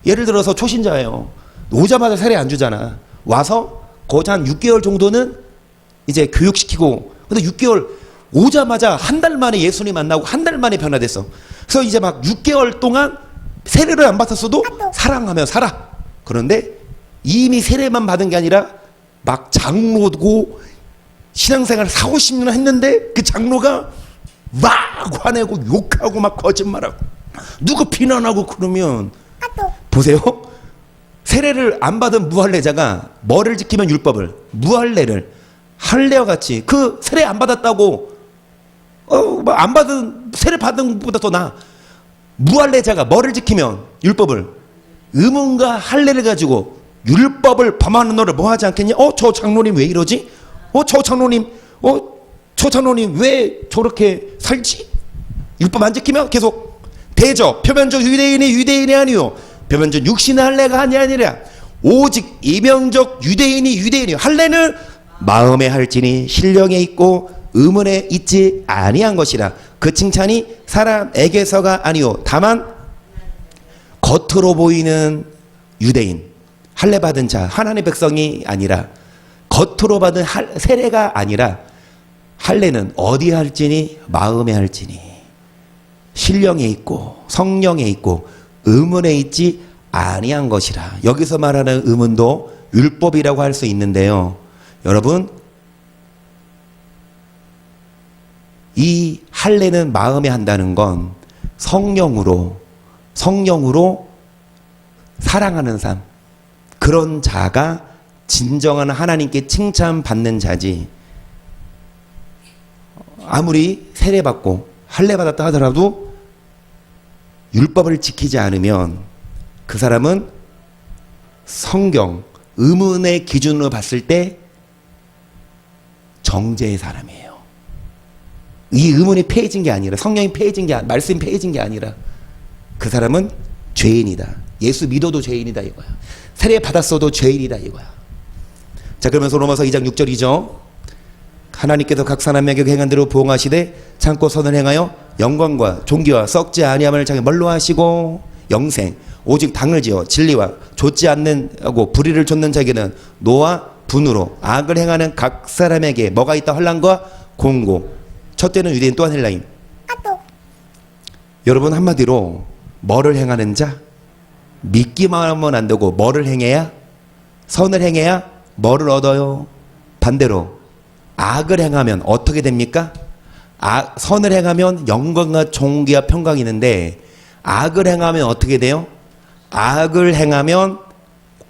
예를 들어서 초신자예요. 오자마자 세례 안 주잖아. 와서 거기 한 6개월 정도는 이제 교육시키고. 근데 6개월 오자마자 한 달 만에 예수님 만나고 한 달 만에 변화됐어. 그래서 이제 막 6개월 동안 세례를 안 받았어도 사랑하며 살아. 그런데 이미 세례만 받은 게 아니라 막 장로고 신앙생활 40-50년 했는데 그 장로가 막 화내고 욕하고 막 거짓말하고 누구 비난하고 그러면 보세요. 세례를 안 받은 무할례자가 뭐를 지키면 율법을 무할례를 할례와 같이 그 세례 안 받았다고 안 받은 세례 받은 것보다 더 나아. 무할례자가 뭐를 지키면 율법을 의문과 할례를 가지고 율법을 범하는 너를 뭐 하지 않겠냐? 저 장로님 왜 이러지? 저 장로님 왜 저렇게 살지? 율법 안 지키면 계속 대저 표면적 유대인이 아니요 표면적 육신의 할례가 아니라 오직 이명적 유대인이 할례는 마음에 할지니 신령에 있고 의문에 있지 아니한 것이라. 그 칭찬이 사람에게서가 아니요 다만 겉으로 보이는 유대인 할례 받은 자 하나님의 백성이 아니라 겉으로 받은 세례가 아니라 할례는 어디 할지니 마음에 할지니 신령에 있고 성령에 있고 의문에 있지 아니한 것이라. 여기서 말하는 의문도 율법이라고 할 수 있는데요. 여러분 이 할례는 마음에 한다는 건 성령으로 사랑하는 삶, 그런 자가 진정한 하나님께 칭찬받는 자지. 아무리 세례받고 할례받았다 하더라도 율법을 지키지 않으면 그 사람은 성경 의문의 기준으로 봤을 때 정죄의 사람이에요. 이 의문이 폐해진 게 아니라 성령이 폐해진 게 말씀이 폐해진 게 아니라 그 사람은 죄인이다. 예수 믿어도 죄인이다 이거야. 세례 받았어도 죄인이다 이거야. 자 그러면서 로마서 2장 6절이죠. 하나님께서 각 사람에게 행한 대로 부응하시되 참고 선을 행하여 영광과 존귀와 썩지 아니함을 자기 뭘로 하시고 영생 오직 당을 지어 진리와 좇지 않는 하고 불의를 좇는 자에게는 노와 분으로 악을 행하는 각 사람에게 뭐가 있다? 환난과 공고. 첫째는 유대인 또한 헬라인. 여러분 한마디로 뭐를 행하는 자? 믿기만 하면 안 되고 뭐를 행해야? 선을 행해야 뭐를 얻어요? 반대로 악을 행하면 어떻게 됩니까? 선을 행하면 영광과 존귀와 평강이 있는데 악을 행하면 어떻게 돼요? 악을 행하면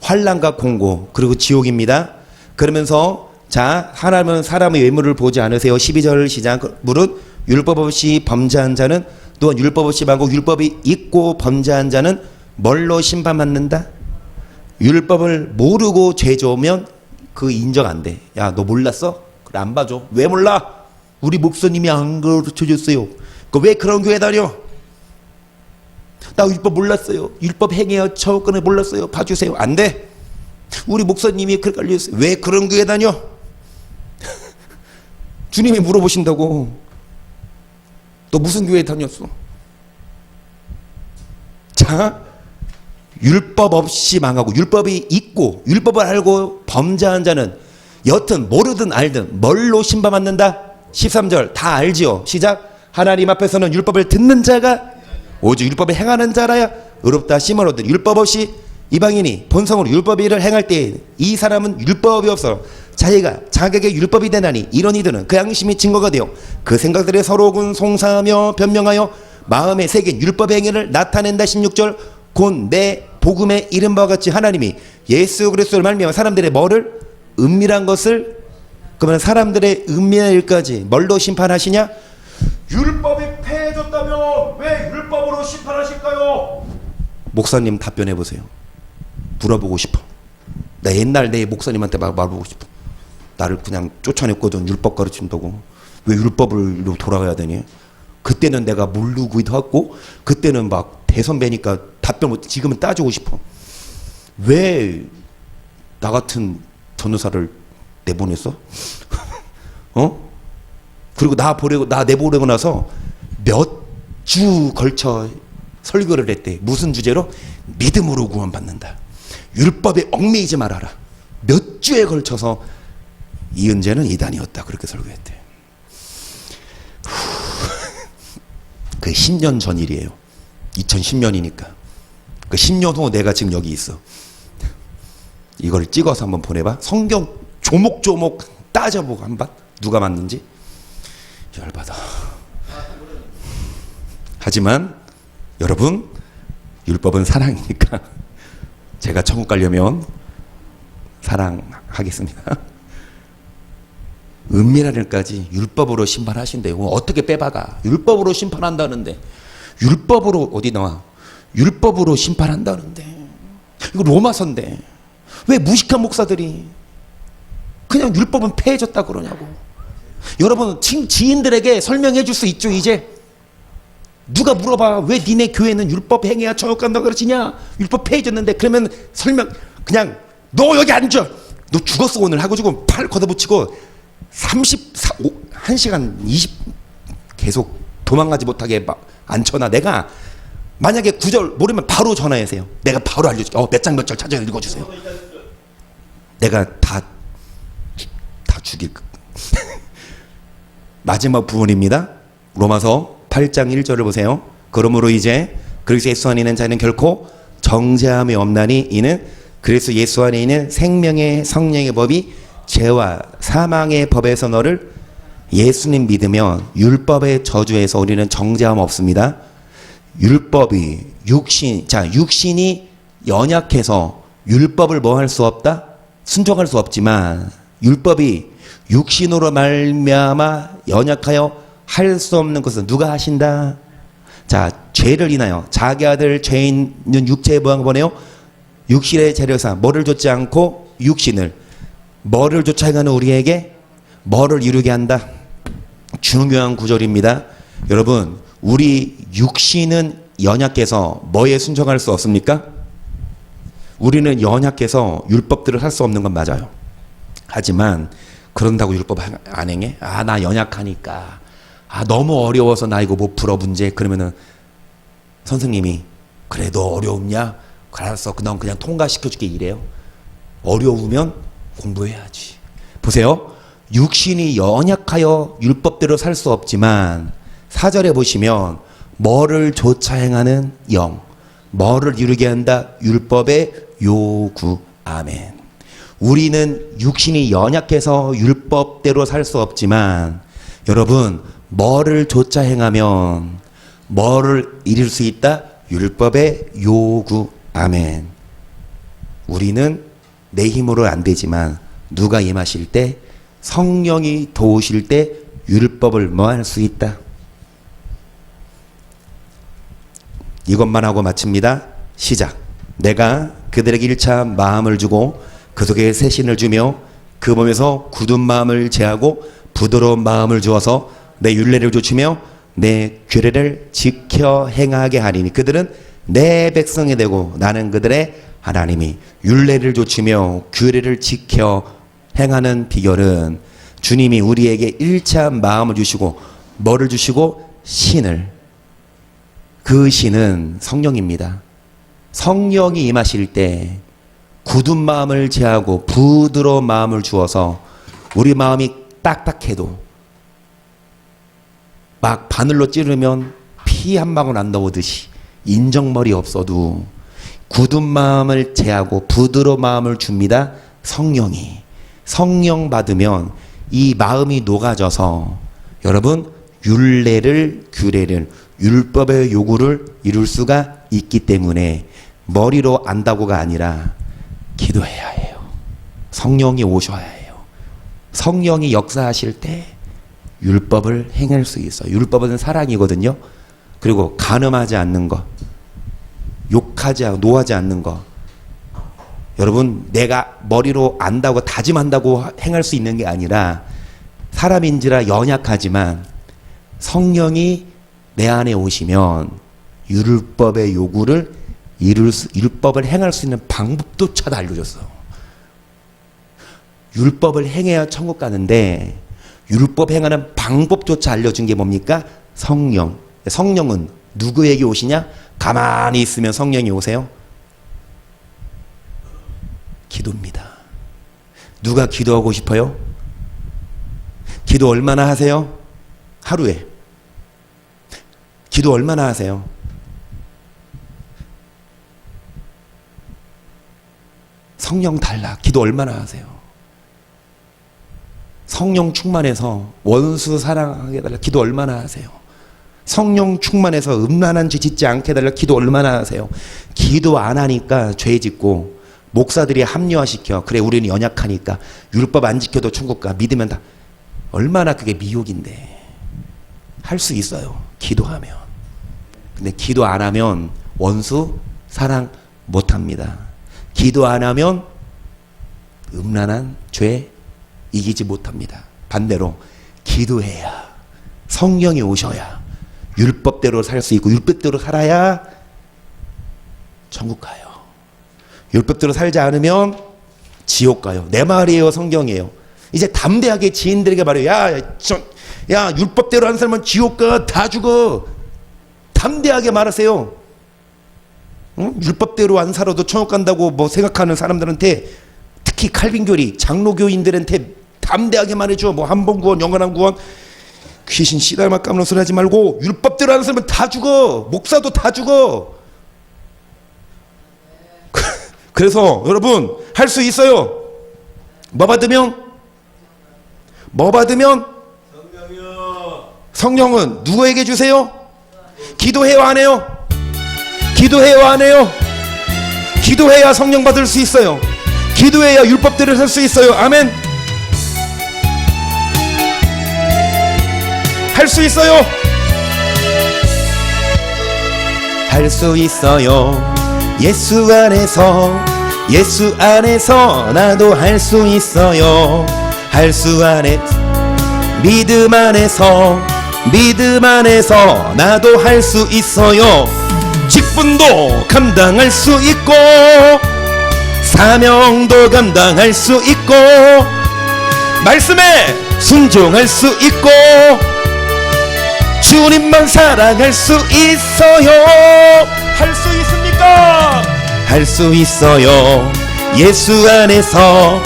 환난과 공고 그리고 지옥입니다. 그러면서 자, 하나님은 사람의 외모를 보지 않으세요. 12절 시작. 무릇 율법 없이 범죄한 자는 또한 율법 없이 말고 율법이 있고 범죄한 자는 뭘로 심판받는다? 율법을 모르고 죄 지으면 그 인정 안 돼. 야, 너 몰랐어? 그래, 안 봐줘. 왜 몰라? 우리 목사님이 안 가르쳐 줬어요. 왜 그런 교회 다녀? 나 율법 몰랐어요. 율법 행해요. 처음권에 몰랐어요. 봐주세요. 안 돼. 우리 목사님이 그렇게 알려줬어요. 왜 그런 교회 다녀? 주님이 물어보신다고. 너 무슨 교회 다녔어? 자, 율법 없이 망하고 율법이 있고 율법을 알고 범죄한 자는 여튼 모르든 알든 뭘로 심판받는다? 13절 다 알지요. 시작. 하나님 앞에서는 율법을 듣는 자가 오직 율법을 행하는 자라야 의롭다 심을 얻은. 율법 없이 이방인이 본성으로 율법의 일을 행할 때 이 사람은 율법이 없어 자기가 자격의 율법이 되나니 이런 이들은 그 양심이 증거가 되어 그 생각들에 서로 송사하며 변명하여 마음에 새긴 율법의 행위를 나타낸다. 16절 곧 내 복음에 이른 바와 같이 하나님이 예수 그리스도를 말미암아 사람들의 뭐를? 은밀한 것을. 그러면 사람들의 은밀한 일까지 뭘로 심판하시냐? 율법이 폐해졌다면 왜 율법으로 심판하실까요? 목사님 답변해 보세요. 물어보고 싶어. 나 옛날 내 목사님한테 말해보고 싶어. 나를 그냥 쫓아냈거든. 율법 가르친다고. 왜 율법으로 돌아가야 되니? 그때는 내가 모르기도 하고 그때는 막 대선배니까 답변 못. 지금은 따지고 싶어. 왜 나 같은 전도사를 내보냈어? 어? 그리고 나 내보내고 나서 몇 주 걸쳐 설교를 했대. 무슨 주제로? 믿음으로 구원받는다. 율법에 얽매이지 말아라. 몇 주에 걸쳐서 이은재는 이단이었다. 그렇게 설교했대. 그 10년 전 일이에요. 2010년이니까. 그 10년 후 내가 지금 여기 있어. 이걸 찍어서 한번 보내봐. 성경 조목조목 따져보고 한번 누가 맞는지. 열받아. 하지만 여러분, 율법은 사랑이니까 제가 천국 가려면 사랑하겠습니다. 은밀한 일까지 율법으로 심판하신대요. 어떻게 빼박아? 율법으로 심판한다는데. 율법으로 어디 나와? 율법으로 심판한다는데. 이거 로마서인데 왜 무식한 목사들이 그냥 율법은 폐해졌다 그러냐고. 여러분 지인들에게 설명해 줄 수 있죠. 이제 누가 물어봐. 왜 니네 교회는 율법 행해야 천국 간다 그러지냐? 율법 폐해졌는데. 그러면 설명 그냥 너 여기 앉아. 너 죽었어 오늘 하고 지금 팔 걷어붙이고 1시간 20 계속 도망가지 못하게 막 앉혀놔. 내가 만약에 구절 모르면 바로 전화하세요. 내가 바로 알려줄게. 몇 장 몇 절 찾아 읽어주세요. 내가 다 죽일. 마지막 부분입니다. 로마서 8장 1절을 보세요. 그러므로 이제 그리스도 예수 안에 있는 자는 결코 정죄함이 없나니 이는 그리스도 예수 안에 있는 생명의 성령의 법이 죄와 사망의 법에서 너를 예수님 믿으면 율법의 저주에서 우리는 정죄함 없습니다. 율법이 육신이 연약해서 율법을 뭐 할 수 없다? 순종할 수 없지만 율법이 육신으로 말미암아 연약하여 할 수 없는 것은 누가 하신다? 자, 죄를 인하여 자기 아들 죄 있는 육체에 뭐한 보내요? 육신의 재력상 뭐를 좇지 않고 육신을 뭐를 쫓아 행하는 우리에게 뭐를 이루게 한다? 중요한 구절입니다. 여러분, 우리 육신은 연약해서 뭐에 순종할 수 없습니까? 우리는 연약해서 율법들을 할 수 없는 건 맞아요. 하지만 그런다고 율법 안 행해? 나 연약하니까. 너무 어려워서 나 이거 못 풀어 문제. 그러면은 선생님이 그래 너 어려웠냐? 알았어. 넌 그냥 통과시켜줄게 이래요. 어려우면 공부해야지. 보세요. 육신이 연약하여 율법대로 살 수 없지만 4절에 보시면 뭐를 조차 행하는 영, 뭐를 이루게 한다? 율법의 요구. 아멘. 우리는 육신이 연약해서 율법대로 살 수 없지만 여러분, 뭐를 조차 행하면 뭐를 이룰 수 있다? 율법의 요구. 아멘. 우리는 내 힘으로 안 되지만 누가 임하실 때, 성령이 도우실 때 율법을 뭐 할 수 있다? 이것만 하고 마칩니다. 시작. 내가 그들에게 1차 마음을 주고 그 속에 새 신을 주며 그 몸에서 굳은 마음을 제하고 부드러운 마음을 주어서 내 율례를 좇으며 내 규례를 지켜 행하게 하리니 그들은 내 백성이 되고 나는 그들의 하나님이. 율례를 좇으며 규례를 지켜 행하는 비결은 주님이 우리에게 1차 마음을 주시고 뭐를 주시고? 신을. 그 신은 성령입니다. 성령이 임하실 때 굳은 마음을 제하고 부드러운 마음을 주어서 우리 마음이 딱딱해도 막 바늘로 찌르면 피 한 방울 안 나오듯이 인정머리 없어도 굳은 마음을 제하고 부드러운 마음을 줍니다. 성령이. 성령 받으면 이 마음이 녹아져서 여러분 율례를, 규례를, 율법의 요구를 이룰 수가 있기 때문에 머리로 안다고가 아니라 기도해야 해요. 성령이 오셔야 해요. 성령이 역사하실 때 율법을 행할 수 있어요. 율법은 사랑이거든요. 그리고 간음하지 않는 것, 욕하지 않고 노하지 않는 것. 여러분, 내가 머리로 안다고 다짐한다고 행할 수 있는 게 아니라 사람인지라 연약하지만 성령이 내 안에 오시면 율법의 요구를 율법을 행할 수 있는 방법조차도 알려줬어. 율법을 행해야 천국 가는데 율법 행하는 방법조차 알려준 게 뭡니까? 성령. 성령은 누구에게 오시냐? 가만히 있으면 성령이 오세요? 기도입니다. 누가 기도하고 싶어요? 기도 얼마나 하세요? 하루에. 기도 얼마나 하세요? 성령 달라. 기도 얼마나 하세요? 성령 충만해서 원수 사랑하게 달라. 기도 얼마나 하세요? 성령 충만해서 음란한 죄 짓지 않게 달라. 기도 얼마나 하세요? 기도 안 하니까 죄 짓고 목사들이 합리화시켜. 그래, 우리는 연약하니까 율법 안 지켜도 천국 가. 믿으면 다. 얼마나 그게 미혹인데. 할 수 있어요. 기도하면. 근데 기도 안 하면 원수 사랑 못 합니다. 기도 안 하면 음란한 죄 이기지 못합니다. 반대로 기도해야, 성령이 오셔야 율법대로 살 수 있고 율법대로 살아야 천국 가요. 율법대로 살지 않으면 지옥 가요. 내 말이에요, 성경이에요. 이제 담대하게 지인들에게 말해요. 야, 율법대로 하는 사람은 지옥 가, 다 죽어. 담대하게 말하세요. 응? 율법대로 안 살아도 천국 간다고 뭐 생각하는 사람들한테, 특히 칼빈교리 장로교인들한테 담대하게 말해줘. 뭐 한번구원, 영원한 구원, 귀신 씨달마 까무는 소리 하지 말고 율법대로 하는 사람은 다 죽어. 목사도 다 죽어. 그래서 여러분 할 수 있어요. 뭐 받으면? 성령은 누구에게 주세요? 기도해요, 안 해요? 기도해요, 안 해요? 기도해야 성령 받을 수 있어요. 기도해야 율법대로 살 수 있어요. 아멘. 할 수 있어요. 할 수 있어요. 예수 안에서 나도 할 수 있어요. 할 수 안에, 믿음 안에서 나도 할 수 있어요. 직분도 감당할 수 있고 사명도 감당할 수 있고 말씀에 순종할 수 있고 주님만 사랑할 수 있어요. 할 수 있습니까? 할 수 있어요. 예수 안에서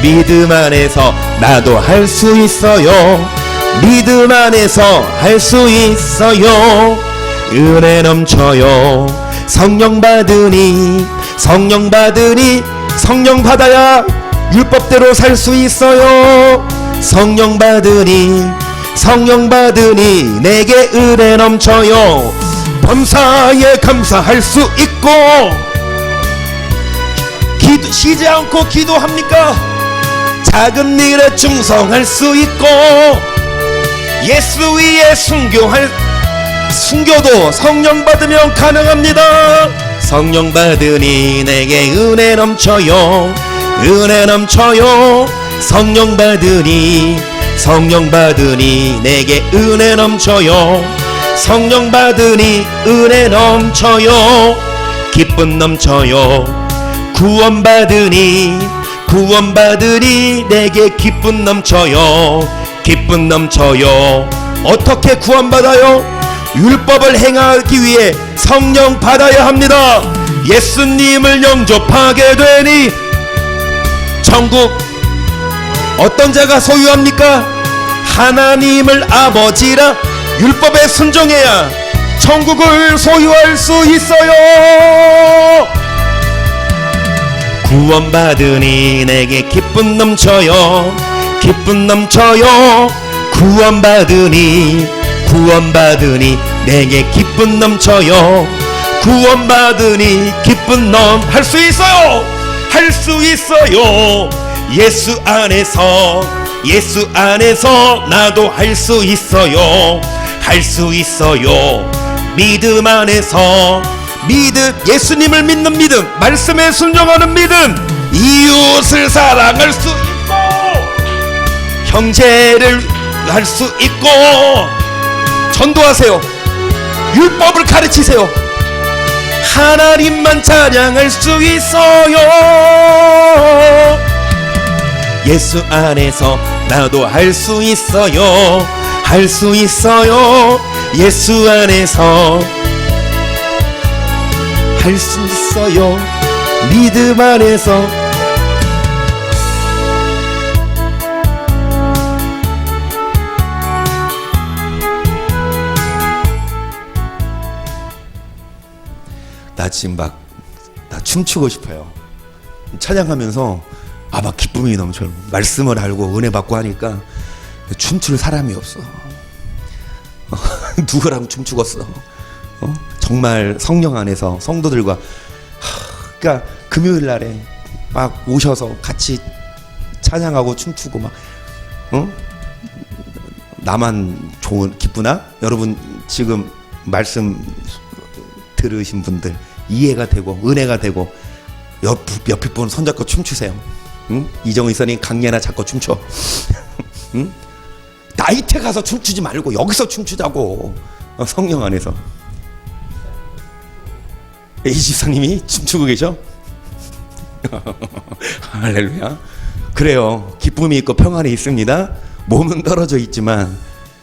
믿음 안에서 나도 할 수 있어요. 믿음 안에서 할 수 있어요. 은혜 넘쳐요. 성령 받으니 성령 받으니 성령 받아야 율법대로 살 수 있어요. 성령 받으니 성령 받으니 내게 은혜 넘쳐요. 범사에 감사할 수 있고 쉬지 않고 기도합니까? 작은 일에 충성할 수 있고 예수 위에 순교도 성령 받으면 가능합니다. 성령 받으니 내게 은혜 넘쳐요. 은혜 넘쳐요. 성령 받으니 성령 받으니 내게 은혜 넘쳐요. 성령 받으니 은혜 넘쳐요. 기쁨 넘쳐요. 구원받으니 구원받으니 내게 기쁨 넘쳐요. 기쁨 넘쳐요. 어떻게 구원받아요? 율법을 행하기 위해 성령 받아야 합니다. 예수님을 영접하게 되니 천국 어떤 자가 소유합니까? 하나님을 아버지라 율법에 순종해야 천국을 소유할 수 있어요. 구원받으니 내게 기쁨 넘쳐요. 기쁨 넘쳐요. 구원받으니 구원받으니 내게 기쁨 넘쳐요. 구원받으니 기쁨 할 수 있어요. 할 수 있어요. 예수 안에서 나도 할 수 있어요. 할 수 있어요. 믿음 안에서 예수님을 믿는 믿음, 말씀에 순종하는 믿음, 이웃을 사랑할 수 있고 형제를 할 수 있고 전도하세요. 율법을 가르치세요. 하나님만 찬양할 수 있어요. 예수 안에서 나도 할 수 있어요. 할 수 있어요. 예수 안에서 할 수 있어요. 믿음 안에서 나 지금 나 춤추고 싶어요. 찬양하면서 막 기쁨이 넘쳐요. 말씀을 알고 은혜 받고 하니까 춤출 사람이 없어. 누구랑 춤추겠어? 정말 성령 안에서 성도들과 그러니까 금요일 날에 막 오셔서 같이 찬양하고 춤추고 막 나만 기쁘나? 여러분 지금 말씀 들으신 분들 이해가 되고 은혜가 되고 옆에 분 손잡고 춤추세요. 응? 이정의 선이 강예나 잡고 춤춰. 응? 나이트 가서 춤추지 말고 여기서 춤추자고. 성령 안에서. 이 집사님이 춤추고 계셔? 할렐루야. 그래요. 기쁨이 있고 평안이 있습니다. 몸은 떨어져 있지만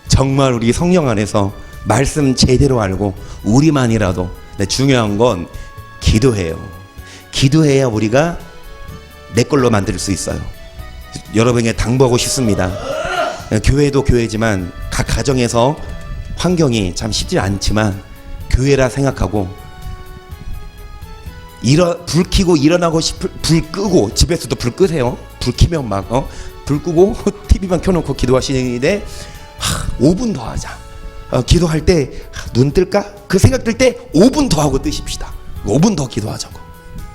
정말 우리 성령 안에서 말씀 제대로 알고 우리만이라도 중요한 건 기도해요. 기도해야 우리가 내 걸로 만들 수 있어요. 여러분에게 당부하고 싶습니다. 교회도 교회지만 각 가정에서 환경이 참 쉽지 않지만 교회라 생각하고 불 켜고 일어나고 불 끄고 집에서도 불 끄세요. 불 켜면 불 끄고 TV만 켜놓고 기도하시는데 5분 더 하자. 기도할 때 눈 뜰까? 그 생각 들 때 5분 더 하고 뜨십시다. 5분 더 기도하자고.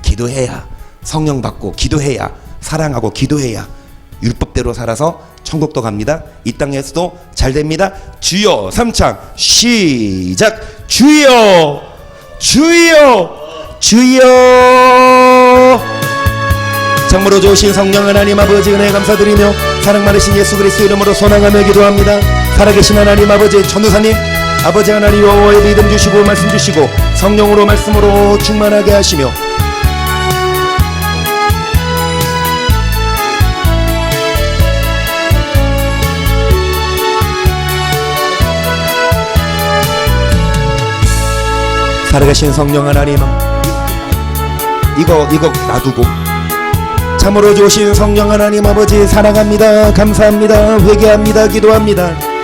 기도해야 성령 받고 기도해야 사랑하고 기도해야 율법대로 살아서 천국도 갑니다. 이 땅에서도 잘 됩니다. 주여 삼창 시작. 주여 주여 주여. 참으로 좋으신 성령 하나님 아버지 은혜 감사드리며 사랑 많으신 예수 그리스도 이름으로 소망하며 기도합니다. 살아계신 하나님 아버지 전도사님 아버지 하나님 여호와의 믿음 주시고 말씀 주시고 성령으로 말씀으로 충만하게 하시며 살아계신 성령 하나님 이거 놔두고 참으로 좋으신 성령 하나님 아버지 사랑합니다. 감사합니다. 회개합니다. 기도합니다.